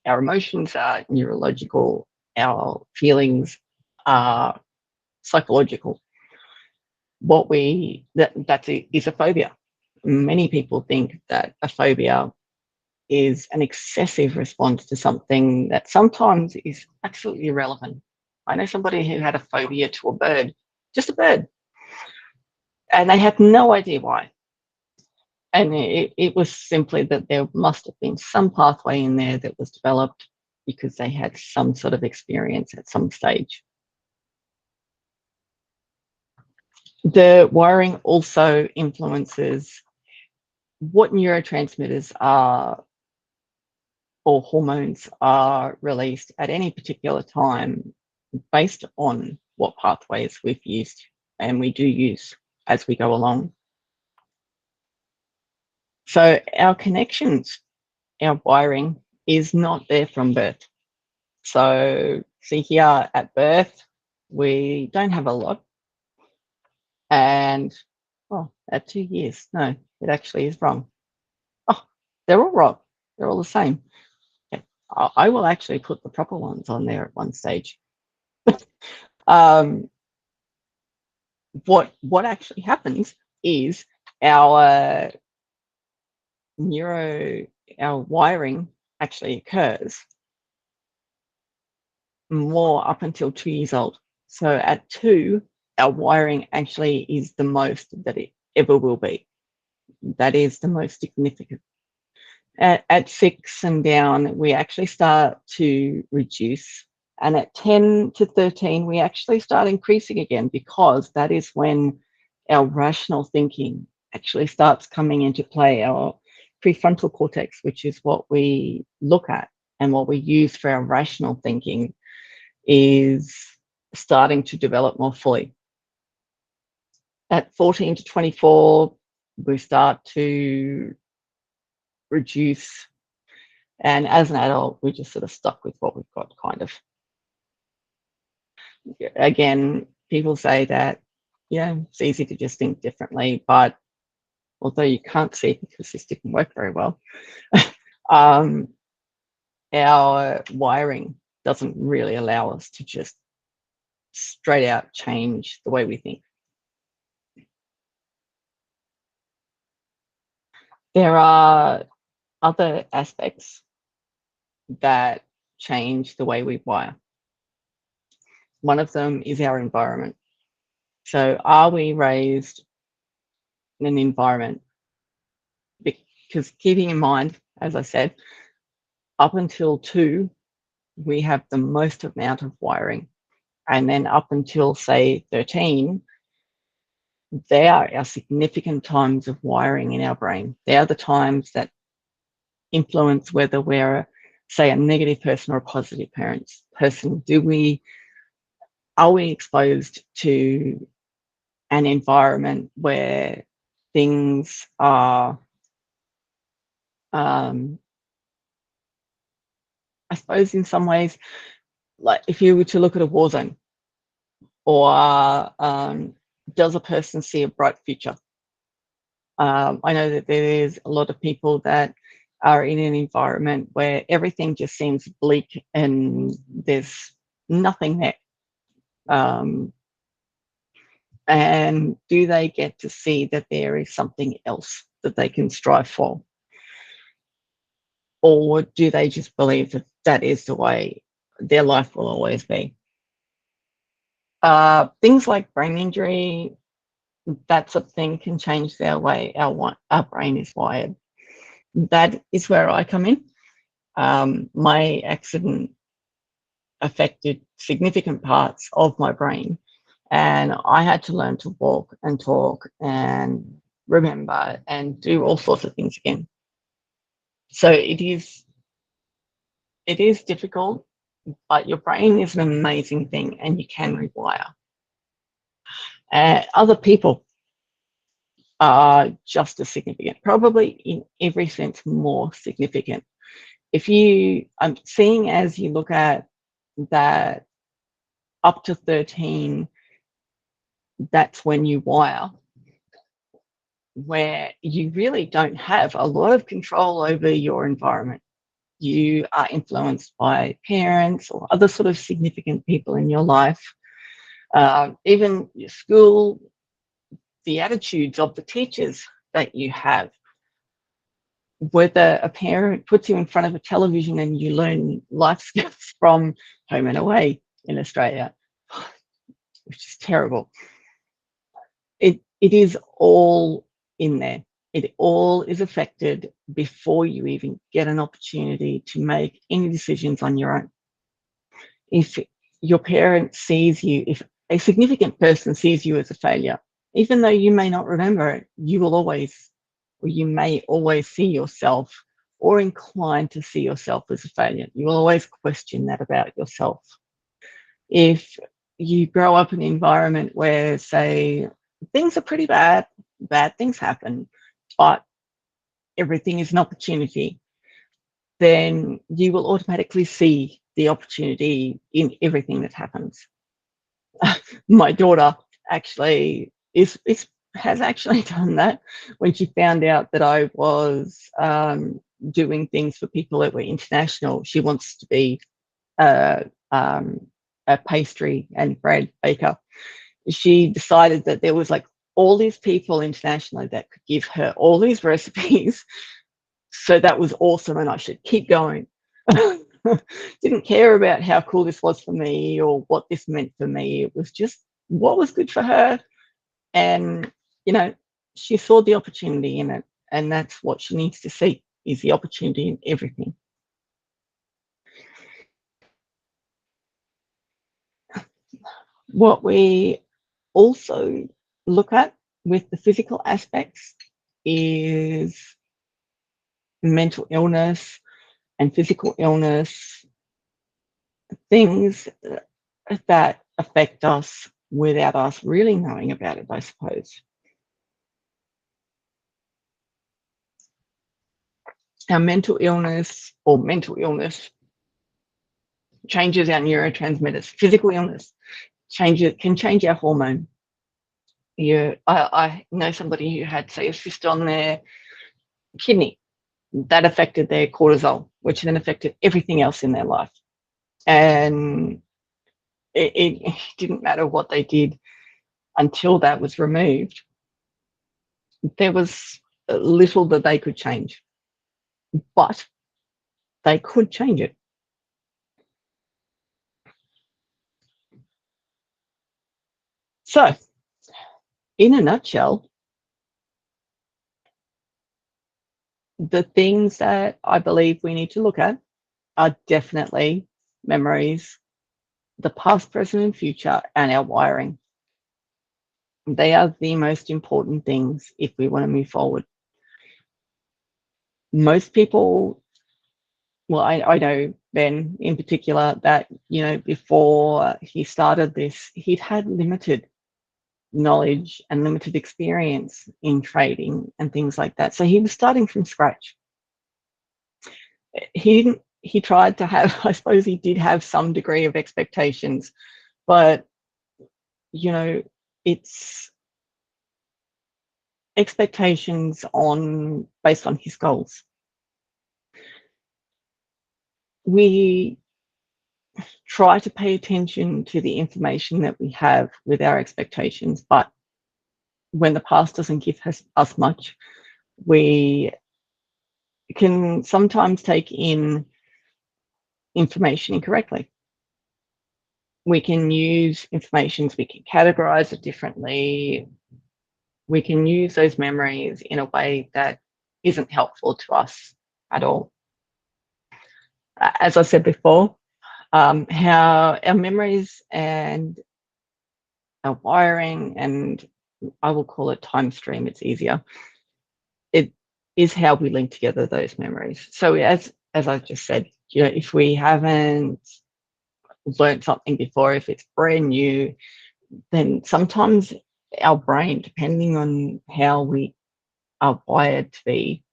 our emotions are neurological, our feelings are psychological. That is a phobia. Many people think that a phobia is an excessive response to something that sometimes is absolutely irrelevant. I know somebody who had a phobia to a bird, just a bird, and they had no idea why. And it was simply that there must have been some pathway in there that was developed because they had some sort of experience at some stage. The wiring also influences what neurotransmitters are or hormones are released at any particular time based on what pathways we've used and we do use as we go along. So our connections, our wiring is not there from birth. So see here at birth, we don't have a lot. And at 2 years, no, it actually is wrong. Oh, they're all wrong. They're all the same. Okay. I will actually put the proper ones on there at one stage. What actually happens is our wiring actually occurs more up until 2 years old. So at 2, our wiring actually is the most that it ever will be. That is the most significant. At 6 and down, we actually start to reduce. And at 10 to 13, we actually start increasing again, because that is when our rational thinking actually starts coming into play. Our prefrontal cortex, which is what we look at and what we use for our rational thinking, is starting to develop more fully. At 14 to 24, we start to reduce. And as an adult, we're just sort of stuck with what we've got, kind of. Again, people say that, yeah, it's easy to just think differently, but although you can't see it because this didn't work very well, our wiring doesn't really allow us to just straight out change the way we think. There are other aspects that change the way we wire. One of them is our environment. So are we raised in an environment? Because keeping in mind, as I said, up until 2, we have the most amount of wiring. And then up until, say, 13, they are our significant times of wiring in our brain. They are the times that influence whether we're, say, a negative person or a positive person. Are we exposed to an environment where things are, I suppose in some ways, like if you were to look at a war zone, or does a person see a bright future? I know that there's a lot of people that are in an environment where everything just seems bleak and there's nothing there. And do they get to see that there is something else that they can strive for? Or do they just believe that that is the way their life will always be? Things like brain injury, that sort of thing can change their way our brain is wired. That is where I come in. My accident affected significant parts of my brain, and I had to learn to walk and talk and remember and do all sorts of things again. So it is difficult, but your brain is an amazing thing and you can rewire. Other people are just as significant, probably in every sense more significant. I'm seeing, as you look at that up to 13, that's when you wire, where you really don't have a lot of control over your environment. You are influenced by parents or other sort of significant people in your life, even your school, the attitudes of the teachers that you have. Whether a parent puts you in front of a television and you learn life skills from Home and Away in Australia, which is terrible. It is all in there. It all is affected before you even get an opportunity to make any decisions on your own. If your parent sees you, if a significant person sees you as a failure, even though you may not remember it, you may always see yourself or inclined to see yourself as a failure. You will always question that about yourself. If you grow up in an environment where, say, things are pretty bad things happen, but everything is an opportunity, then you will automatically see the opportunity in everything that happens. My daughter actually has actually done that when she found out that I was doing things for people that were international. She wants to be a pastry and bread baker. She decided that there was like all these people internationally that could give her all these recipes. So that was awesome, and I should keep going. Didn't care about how cool this was for me or what this meant for me. It was just what was good for her. And, you know, she saw the opportunity in it, and that's what she needs to see, is the opportunity in everything. What we also look at with the physical aspects is mental illness and physical illness, things that affect us without us really knowing about it, I suppose. Our mental illness changes our neurotransmitters. Physical illness can change our hormone. I know somebody who had, say, a cyst on their kidney that affected their cortisol, which then affected everything else in their life. And it didn't matter what they did until that was removed. There was little that they could change, but they could change it. So, in a nutshell, the things that I believe we need to look at are definitely memories, the past, present, and future, and our wiring. They are the most important things if we want to move forward. Most people, well, I know Ben in particular, that, you know, before he started this, he'd had limited knowledge and limited experience in trading and things like that. So he was starting from scratch. He tried to have, I suppose he did have some degree of expectations, but, you know, it's expectations based on his goals. We try to pay attention to the information that we have with our expectations, but when the past doesn't give us much, we can sometimes take in information incorrectly. We can use information, we can categorize it differently. We can use those memories in a way that isn't helpful to us at all. As I said before, how our memories and our wiring, and I will call it time stream, it's easier, it is how we link together those memories. So as I just said, you know, if we haven't learned something before, if it's brand new, then sometimes our brain, depending on how we are wired to be,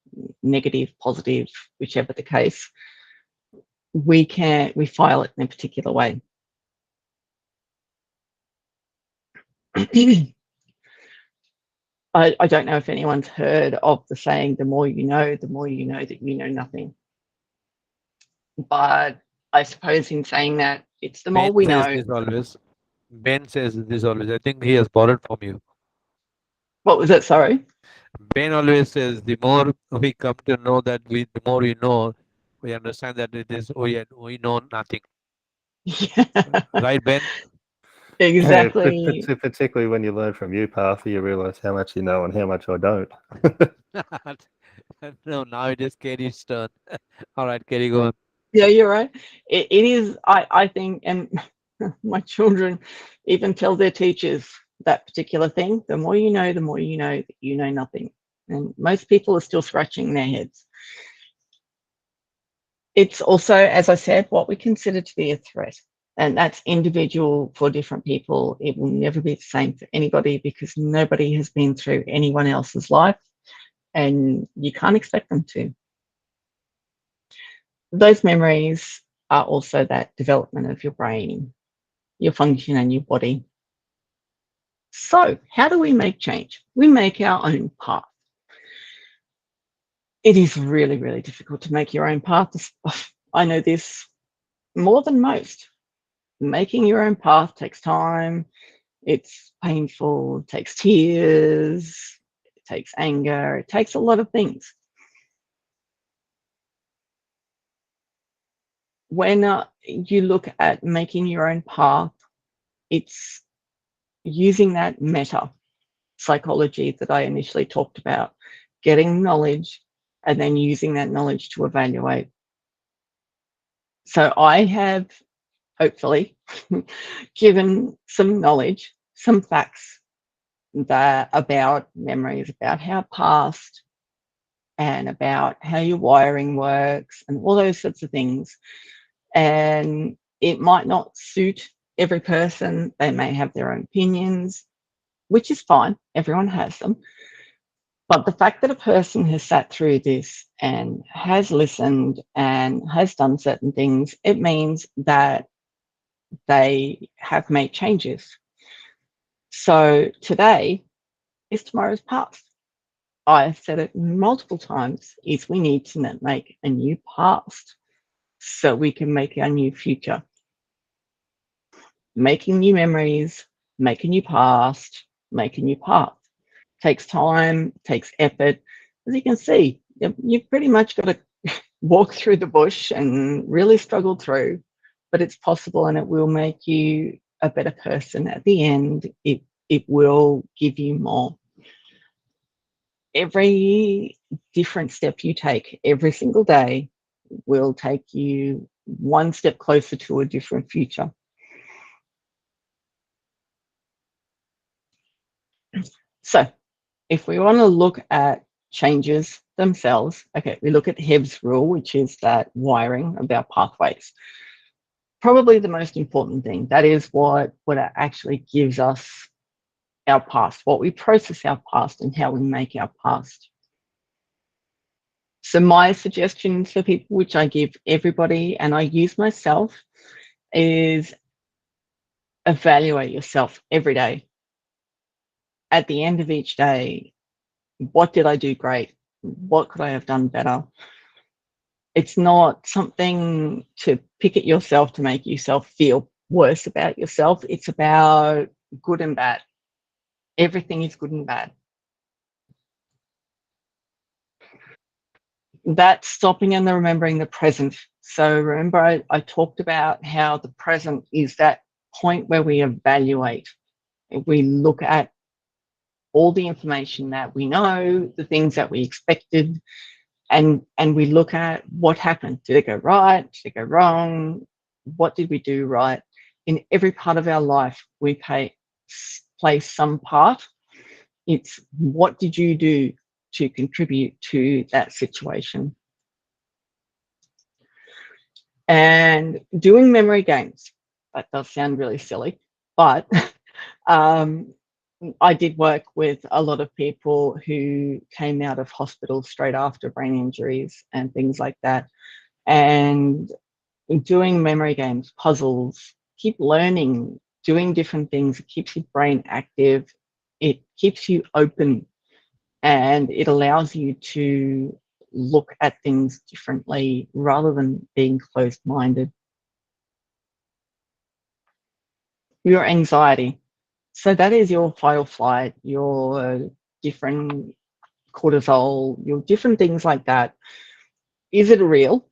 negative, positive, whichever the case, we file it in a particular way. I don't know if anyone's heard of the saying, the more you know that you know nothing. But I suppose in saying that, it's the more we know. Ben says this always. I think he has borrowed from you. What was it? Sorry. Ben always says the more we come to know that the more we know, we understand that it is we know nothing. Yeah. Right, Ben? Exactly. Yeah, particularly when you learn from you, Partha, you realize how much you know and how much I don't. No, now it is Kerry's turn. All right, Kerry, go on. Yeah, you're right. It is, I think, and my children even tell their teachers that particular thing. The more you know that you know nothing. And most people are still scratching their heads. It's also, as I said, what we consider to be a threat. And that's individual for different people. It will never be the same for anybody because nobody has been through anyone else's life and you can't expect them to. Those memories are also that development of your brain, your function and your body. So how do we make change? We make our own path. It is really, really difficult to make your own path. I know this more than most. Making your own path takes time. It's painful, it takes tears, it takes anger, it takes a lot of things. When you look at making your own path, it's using that meta psychology that I initially talked about, getting knowledge and then using that knowledge to evaluate. So I have hopefully given some knowledge, some facts that about memories, about how past and about how your wiring works and all those sorts of things. And it might not suit every person. They may have their own opinions, which is fine. Everyone has them. But the fact that a person has sat through this and has listened and has done certain things, it means that they have made changes. So today is tomorrow's past. I've said it multiple times, is we need to make a new past so we can make our new future. Making new memories, make a new past, make a new path. Takes time, takes effort. As you can see, you've pretty much got to walk through the bush and really struggle through, but it's possible and it will make you a better person at the end. It will give you more. Every different step you take every single day will take you one step closer to a different future. So if we want to look at changes themselves, okay, we look at Hebb's rule, which is that wiring of our pathways. Probably the most important thing. That is what actually gives us our past, what we process our past and how we make our past. So my suggestion for people, which I give everybody and I use myself, is evaluate yourself every day. At the end of each day, what did I do great? What could I have done better? It's not something to pick at yourself to make yourself feel worse about yourself. It's about good and bad. Everything is good and bad. That's stopping and remembering the present. So remember, I talked about how the present is that point where we evaluate. We look at all the information that we know, the things that we expected, and we look at what happened. Did it go right? Did it go wrong? What did we do right? In every part of our life, we play some part. It's what did you do to contribute to that situation? And doing memory games, that does sound really silly, but I did work with a lot of people who came out of hospital straight after brain injuries and things like that. And doing memory games, puzzles, keep learning, doing different things. It keeps your brain active. It keeps you open and it allows you to look at things differently rather than being closed-minded. Your anxiety. So that is your fight or flight, your different cortisol, your different things like that. Is it real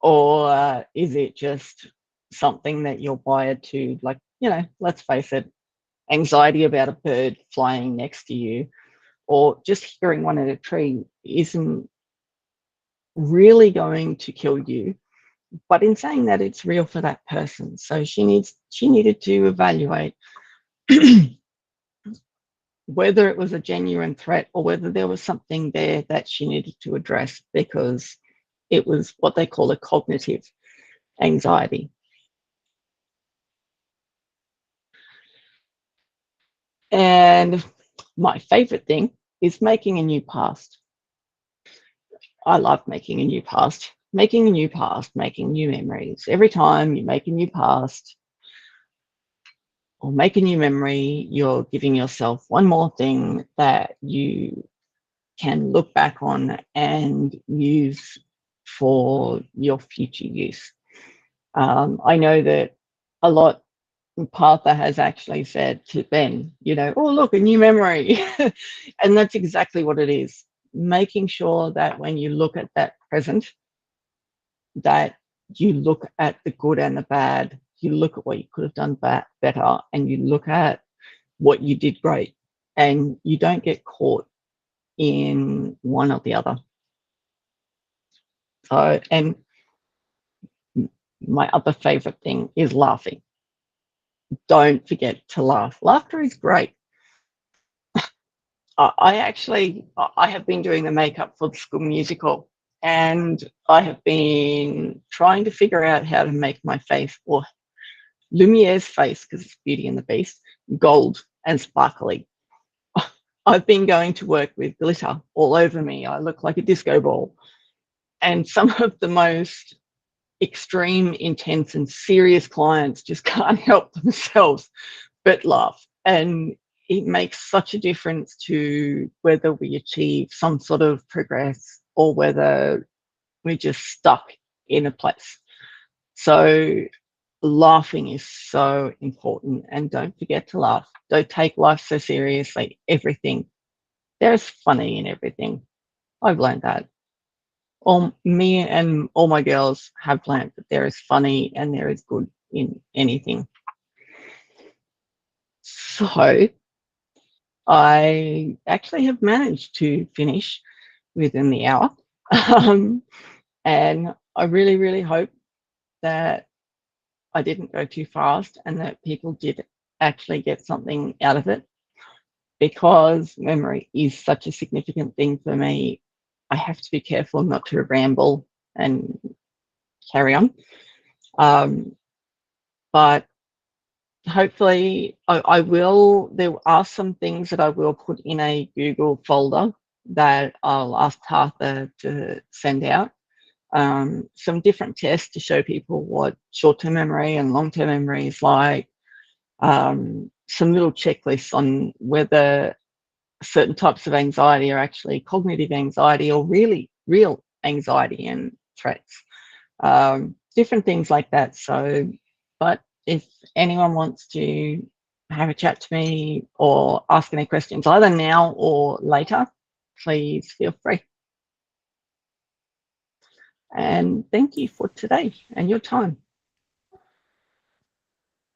or is it just something that you're wired to? Like, you know, let's face it, anxiety about a bird flying next to you or just hearing one in a tree isn't really going to kill you. But in saying that, it's real for that person. So she needed to evaluate whether it was a genuine threat or whether there was something there that she needed to address, because It was what they call a cognitive anxiety. And my favorite thing is making a new past. I love making a new past. Making a new past, making new memories. Every time you make a new past or make a new memory, you're giving yourself one more thing that you can look back on and use for your future use. I know that a lot, Partha has actually said to Ben, you know, oh, look, a new memory. And that's exactly what it is. Making sure that when you look at that present, that you look at the good and the bad, you look at what you could have done better, and you look at what you did great, and you don't get caught in one or the other. So, and my other favorite thing is laughing. Don't forget to laugh. Laughter is great. I have been doing the makeup for the school musical, and I have been trying to figure out how to make my face, or Lumiere's face, because it's Beauty and the Beast, gold and sparkly. I've been going to work with glitter all over me. I look like a disco ball. And some of the most extreme, intense, and serious clients just can't help themselves but laugh. And it makes such a difference to whether we achieve some sort of progress or whether we're just stuck in a place. So laughing is so important, and don't forget to laugh. Don't take life so seriously. Everything, there's funny in everything. I've learned that. Me and all my girls have learned that there is funny and there is good in anything. So I actually have managed to finish within the hour. And I really, really hope that I didn't go too fast and that people did actually get something out of it, because memory is such a significant thing for me. I have to be careful not to ramble and carry on. But hopefully I will, there are some things that I will put in a Google folder that I'll ask Partha to send out. Some different tests to show people what short-term memory and long-term memory is like. Some little checklists on whether certain types of anxiety are actually cognitive anxiety or really real anxiety and threats. Different things like that. So, but if anyone wants to have a chat to me or ask any questions either now or later, please feel free. And thank you for today and your time.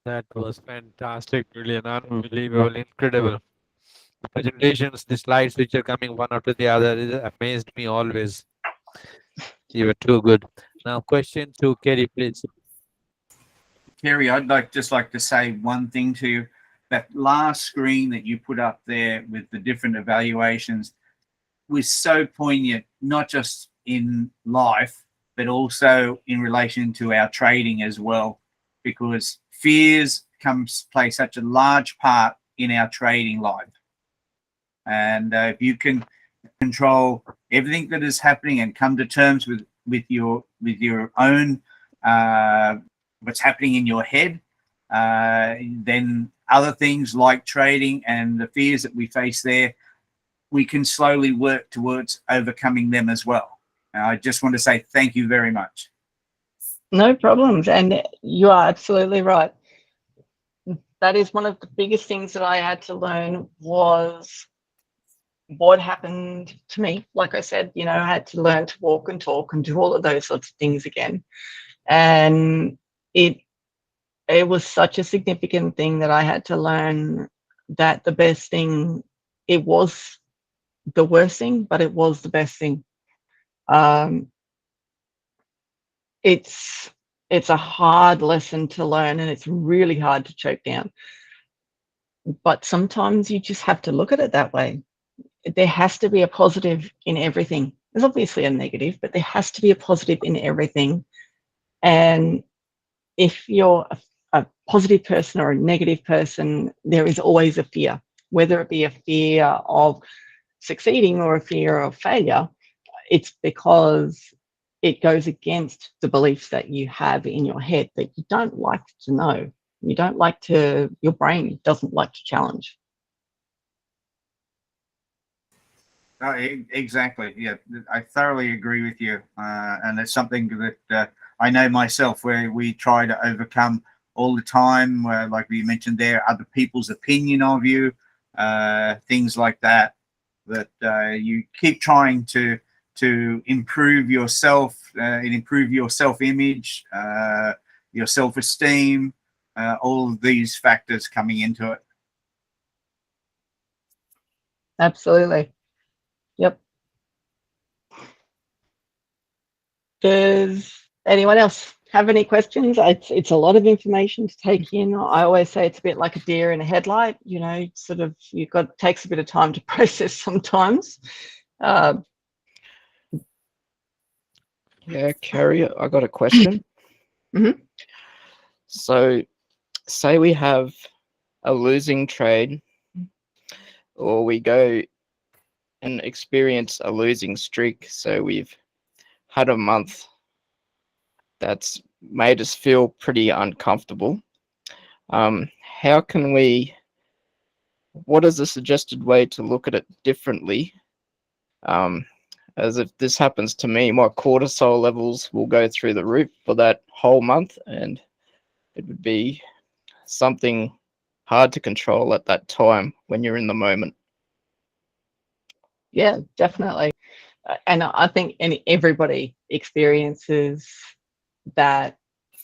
That was fantastic, brilliant, unbelievable, incredible. The presentations, the slides which are coming one after the other, it amazed me always. You were too good. Now, question to Kerry, please. Kerry, I'd just like to say one thing to you. That last screen that you put up there with the different evaluations was so poignant, not just in life, but also in relation to our trading as well, because fears play such a large part in our trading life. And if you can control everything that is happening and come to terms with your own what's happening in your head, then other things like trading and the fears that we face there, we can slowly work towards overcoming them as well. I just want to say thank you very much. No problems. And you are absolutely right. That is one of the biggest things that I had to learn, was what happened to me. Like I said, you know, I had to learn to walk and talk and do all of those sorts of things again. And it was such a significant thing that I had to learn that the best thing, it was the worst thing, but it was the best thing. It's a hard lesson to learn, and it's really hard to choke down. But sometimes you just have to look at it that way. There has to be a positive in everything. There's obviously a negative, but there has to be a positive in everything. And if you're a positive person or a negative person, there is always a fear, whether it be a fear of succeeding or a fear of failure. It's because it goes against the beliefs that you have in your head that you don't like to know. You don't like to, your brain doesn't like to challenge. Exactly. Yeah, I thoroughly agree with you. And it's something that I know myself, where we try to overcome all the time, like we mentioned there, other people's opinion of you, things like that, that you keep trying to improve yourself and improve your self-image, your self-esteem, all of these factors coming into it. Absolutely. Yep. Does anyone else have any questions? It's a lot of information to take in. I always say it's a bit like a deer in a headlight, you know, sort of, takes a bit of time to process sometimes. Yeah, Carrie, I got a question. Mhm. So, say we have a losing trade, or we go and experience a losing streak. So we've had a month that's made us feel pretty uncomfortable. How can we, what is a suggested way to look at it differently? As if this happens to me, my cortisol levels will go through the roof for that whole month, and it would be something hard to control at that time when you're in the moment. Yeah, definitely. And I think everybody experiences that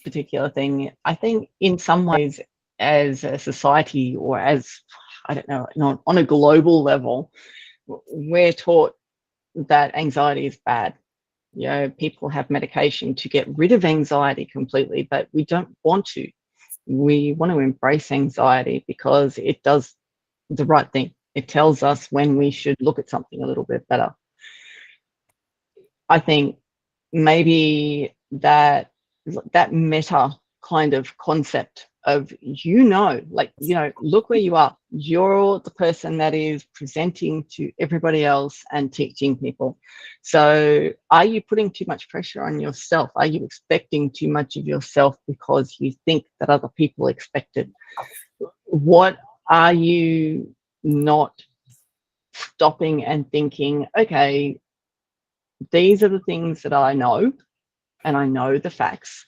particular thing. I think in some ways, as a society, or as, I don't know, on a global level, we're taught that anxiety is bad. You know, people have medication to get rid of anxiety completely, but we don't want to. We want to embrace anxiety because it does the right thing. It tells us when we should look at something a little bit better. I think maybe that meta kind of concept of, like, look where you are. You're the person that is presenting to everybody else and teaching people. So are you putting too much pressure on yourself? Are you expecting too much of yourself because you think that other people expect it? What are you not stopping and thinking, okay, these are the things that I know, and I know the facts.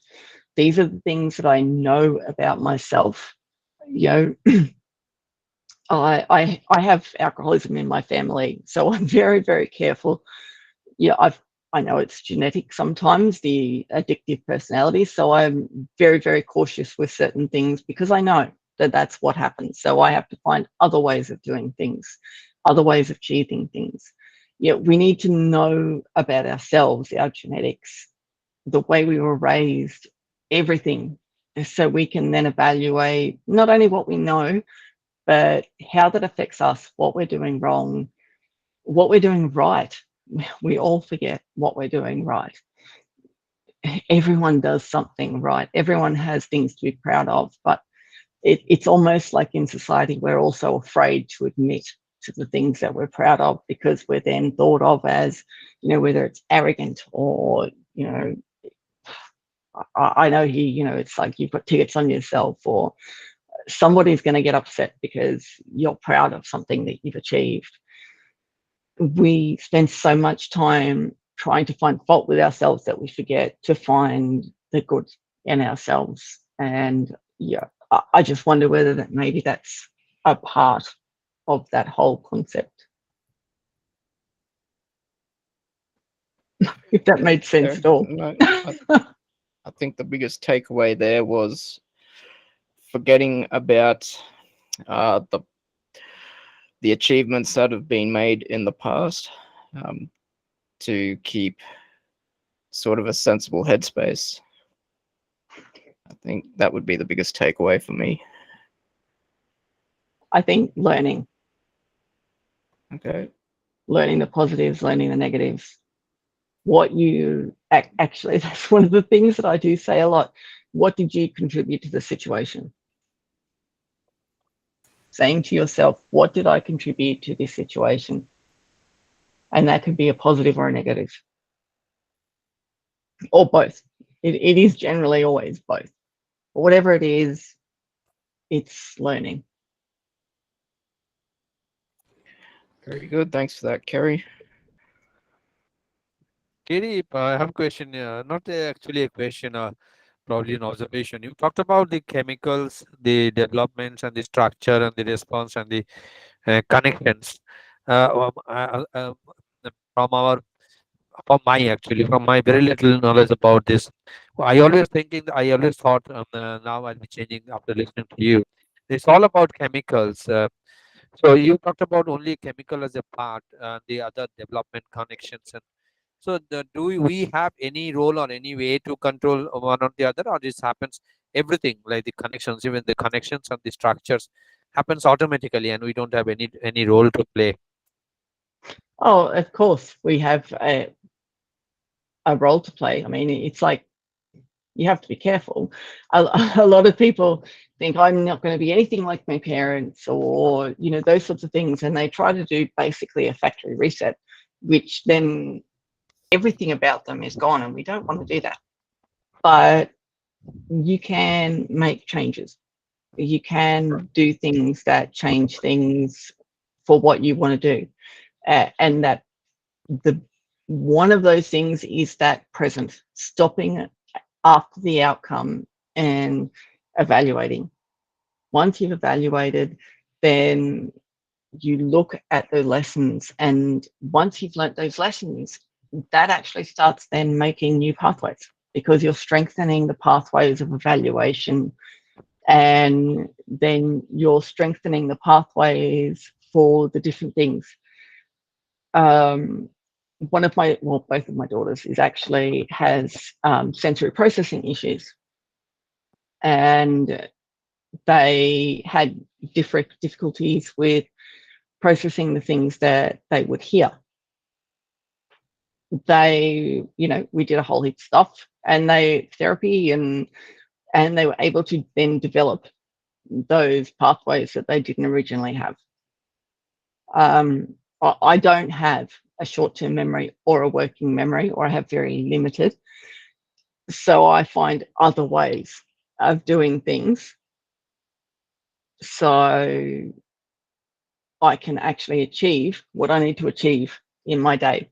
These are the things that I know about myself. You know, I have alcoholism in my family, so I'm very, very careful. Yeah, I know it's genetic sometimes, the addictive personality, so I'm very, very cautious with certain things because I know that that's what happens. So I have to find other ways of doing things, other ways of achieving things. Yeah, we need to know about ourselves, our genetics, the way we were raised, everything, so we can then evaluate not only what we know, but how that affects us, what we're doing wrong, what we're doing right. We all forget what we're doing right. Everyone does something right. Everyone has things to be proud of, but it's almost like in society, we're also afraid to admit to the things that we're proud of, because we're then thought of as, whether it's arrogant or, I know it's like you've got tickets on yourself, or somebody's going to get upset because you're proud of something that you've achieved. We spend so much time trying to find fault with ourselves that we forget to find the good in ourselves. And yeah, I just wonder whether that maybe that's a part of that whole concept. If that made sense at all. No, I think the biggest takeaway there was forgetting about the achievements that have been made in the past, to keep sort of a sensible headspace. I think that would be the biggest takeaway for me. I think learning Okay. the positives, learning the negatives. what you actually, that's one of the things that I do say a lot. What did you contribute to the situation? Saying to yourself, what did I contribute to this situation? And that could be a positive or a negative, or both. It is generally always both. But whatever it is, it's learning. Very good. Thanks for that, Kerry. Katie, I have a question. Not actually a question, probably an observation. You talked about the chemicals, the developments, and the structure, and the response, and the connections. From our, from my very little knowledge about this, I always thought, now I'll be changing after listening to you. It's all about chemicals. So you talked about only chemical as a part, the other development connections. And so do we have any role or any way to control one or the other, or this happens everything like the connections, even the connections and the structures happens automatically, and we don't have any role to play? Oh, of course, we have a role to play. I mean, it's like you have to be careful. A lot of people think I'm not going to be anything like my parents, or those sorts of things, and they try to do basically a factory reset, which then everything about them is gone, and we don't want to do that. But you can make changes. You can do things that change things for what you want to do, and that one of those things is that present, stopping after the outcome and evaluating. Once you've evaluated, then you look at the lessons, and once you've learnt those lessons, that actually starts then making new pathways, because you're strengthening the pathways of evaluation, and then you're strengthening the pathways for the different things. Both of my daughters has sensory processing issues, and they had different difficulties with processing the things that they would hear. We did a whole heap of stuff, and therapy, and they were able to then develop those pathways that they didn't originally have. I don't have a short-term memory or a working memory, or I have very limited. So I find other ways of doing things so I can actually achieve what I need to achieve in my day.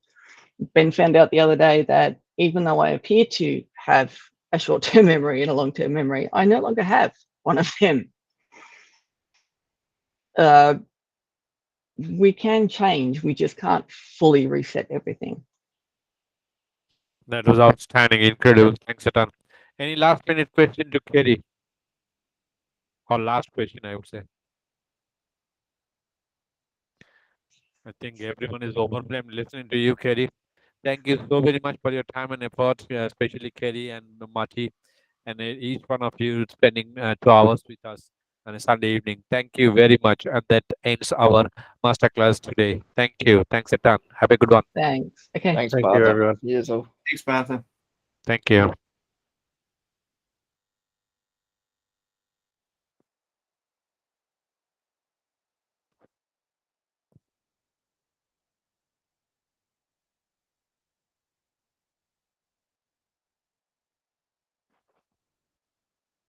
Ben found out the other day that even though I appear to have a short-term memory and a long-term memory, I no longer have one of them. We can change, we just can't fully reset everything. That was outstanding, incredible. Thanks a ton. Any last minute question to Kerry? Or last question, I would say. I think everyone is overwhelmed listening to you, Kerry. Thank you so very much for your time and effort, especially Kerry and Mati, and each one of you spending 2 hours with us on a Sunday evening. Thank you very much. And that ends our masterclass today. Thank you. Thanks a ton. Have a good one. Thanks. Okay. Thanks, Thank you, Partha. everyone. Cheers all. Thanks, Martha. Thank you.